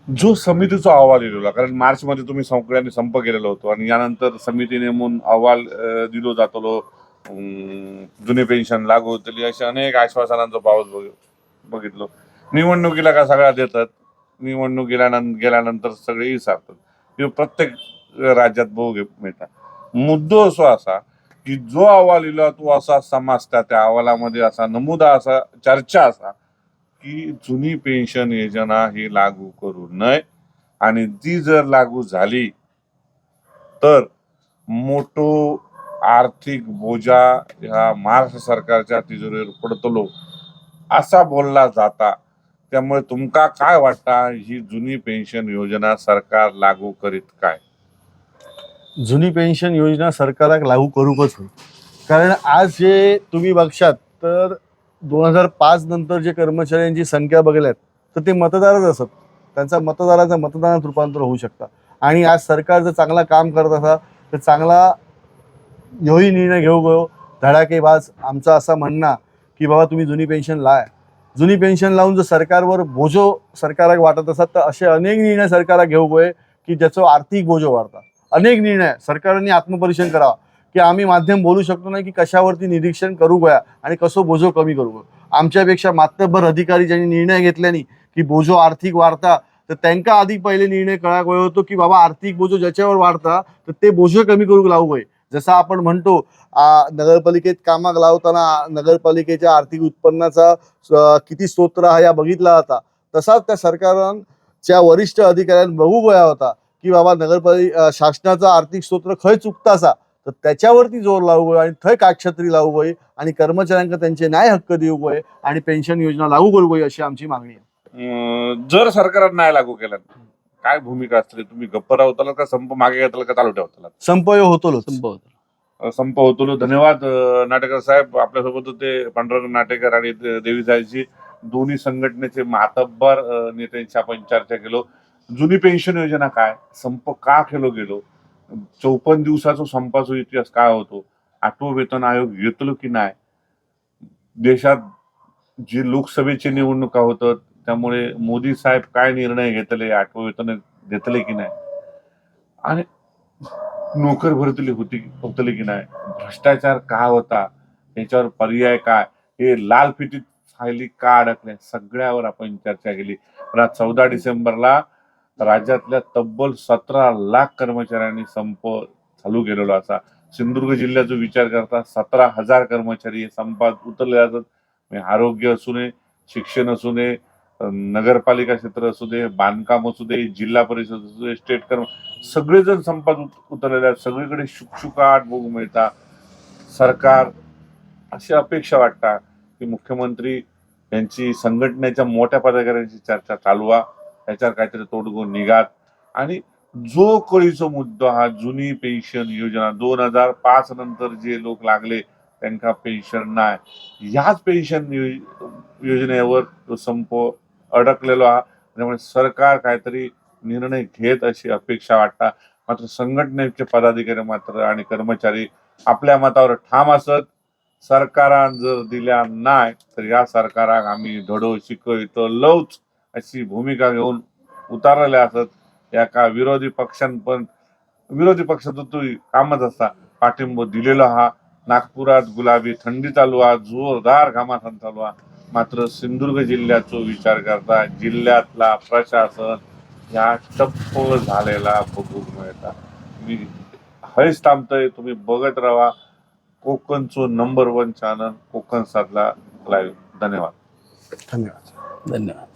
A: जो समितीचा अहवाल दिलेला, कारण मार्च मध्ये तुम्ही सगळ्यांनी संप केलेला होतो आणि यानंतर समिती नेमून अहवाल दिलो जातलो, जुनी पेन्शन लागू होतली अशा अनेक आश्वासनांचा पाऊस बघितलो. निवडणुकीला का सगळ्या देतात, गेल्यानंतर सगळे विसरतात. हे प्रत्येक राज्यात बघू मिळतात. मुद्दो असो असा की जो अहवाल लिहिला तो असा समजता, त्या अहवालामध्ये असा नमुदा, असा चर्चा असा की जुनी पेन्शन योजना ही लागू करू नये आणि ती जर लागू झाली तर मोठो आर्थिक बोजा ह्या महाराष्ट्र सरकारच्या तिजोरीवर पडतलो असा बोलला जाता. त्यामुळे तुमका काय वाटता, ही जुनी पेन्शन योजना सरकार लागू करीत काय?
B: जुनी पेन्शन योजना सरकाराक लागू करूकच होईल. कारण आज जे तुम्ही बघशात तर 2005 नंतर जे कर्मचाऱ्यांची संख्या बघल्यात तर ते मतदारच असत. त्यांचा मतदाराचं मतदानात रूपांतर होऊ शकतं. आणि आज सरकार जर चांगला काम करत असा तर चांगला ह्योही निर्णय घेऊ गयो धडाकेबाज. आमचा असा म्हणणं की बाबा तुम्ही जुनी पेन्शन लाय. जुनी पेन्शन लावून जर सरकारवर बोजो सरकाराक वाटत असतात तर असे अनेक निर्णय सरकाराक घेऊ गये की ज्याचं आर्थिक बोजो वाढता. अनेक निर्णय सरकारने आत्मपरीक्षण करावा की आम्ही माध्यम बोलू शकतो नाही की कशावरती निरीक्षण करू गया आणि कसो बोजो कमी करू गयो. आमच्यापेक्षा मातब्बर अधिकारी ज्यांनी निर्णय घेतल्यानी की बोजो आर्थिक वाढता तर त्यांना आधी पहिले निर्णय कळा गयो होतो की बाबा आर्थिक बोजो ज्याच्यावर वाढता तर ते बोजो कमी करू लावू गये. जसं आपण म्हणतो नगरपालिकेत कामाक लावताना नगरपालिकेच्या आर्थिक उत्पन्नाचा किती स्तोत्र हा या बघितला होता, तसाच त्या सरकारांच्या वरिष्ठ अधिकाऱ्यांनी बघू गया होता की बाबा शासनाचा आर्थिक स्तोत्र खंय चुकता असा तर त्याच्यावरती जोर लावू गये आणि थंय काटछत्री लावू गये आणि कर्मचाऱ्यांना त्यांचे न्याय हक्क देऊ गये आणि पेन्शन योजना लागू करू गये अशी आमची मागणी आहे.
A: जर सरकार नाही लागू केला काय भूमिका असते? तुम्ही गप्प राहताल का संप मागे घेताल का चालू ठेवताल?
B: संप होतो
A: संप होतो. धन्यवाद नाटेकर साहेब. आपल्यासोबत होते पांडुरंग नाटेकर आणि देवी साहेबजी, दोन्ही संघटनेचे मातब्बर नेत्यांशी आपण चर्चा केलो. जुनी पेन्शन योजना काय, संप का केलो गेलो, 54 दिवसाचा संपाचा इतिहास काय होतो, 8वं वेतन आयोग येतलो की नाही, देशात जी लोकसभेची निवडणुका होतात त्यामुळे मोदी साहेब काय निर्णय घेतले, 8वं वेतन घेतले की नाही, आणि नोकर भरतली होतली की नाही, भ्रष्टाचार का होता, याच्यावर पर्याय काय, हे लाल फितीत फायली का अडकल्या, सगळ्यावर आपण चर्चा केली. 14 डिसेंबरला राज्यातल्या तब्बल 17 लाख कर्मचाऱ्यांनी संप चालू केलेला असा. सिंधुदुर्ग जिल्ह्याचा विचार करता 17,000 कर्मचारी संपात उतरले जातात. आरोग्य असू नये, शिक्षण असू नये, नगरपालिका क्षेत्र असू दे, बांधकाम असू दे, जिल्हा परिषद असू दे, स्टेट कर्म, सगळेजण संपात उतरलेले आहेत. सगळीकडे शुकशुकाट बघू मिळता. सरकार अशी अपेक्षा वाटता की मुख्यमंत्री यांची संघटनेच्या मोठ्या पदाधिकाऱ्यांची चर्चा चालवा, त्याच्यावर काहीतरी तोडगो निघात आणि जो कळीचा मुद्दा हा जुनी पेन्शन योजना 2005 नंतर जे लोक लागले त्यांना पेन्शन नाही, ह्याच पेन्शन योजनेवर तो संप अडकलेलो हा. त्यामुळे सरकार काहीतरी निर्णय घेत अशी अपेक्षा वाटता. मात्र संघटनेचे पदाधिकारी मात्र आणि कर्मचारी आपल्या मतावर ठाम असत. सरकारान जर दिल्या नाही तर या सरकाराक आम्ही धडो शिकवतो लवच अशी भूमिका घेऊन उतारलेले असत. एका विरोधी पक्षाचं तो कामच असता पाठिंबा दिलेला हा. नागपुरात गुलाबी थंडी चालू आहे, जोरदार घमासान चालू आहे. मात्र सिंधुदुर्ग जिल्ह्याचा विचार करता जिल्ह्यातला प्रशासन या टप्प झालेला बघू मिळता. मी हयच थांबतोय, तुम्ही बघत राहा कोकणचं नंबर 1 चॅनल कोकण साधला लाईव्ह. धन्यवाद.
B: धन्यवाद.
C: धन्यवाद.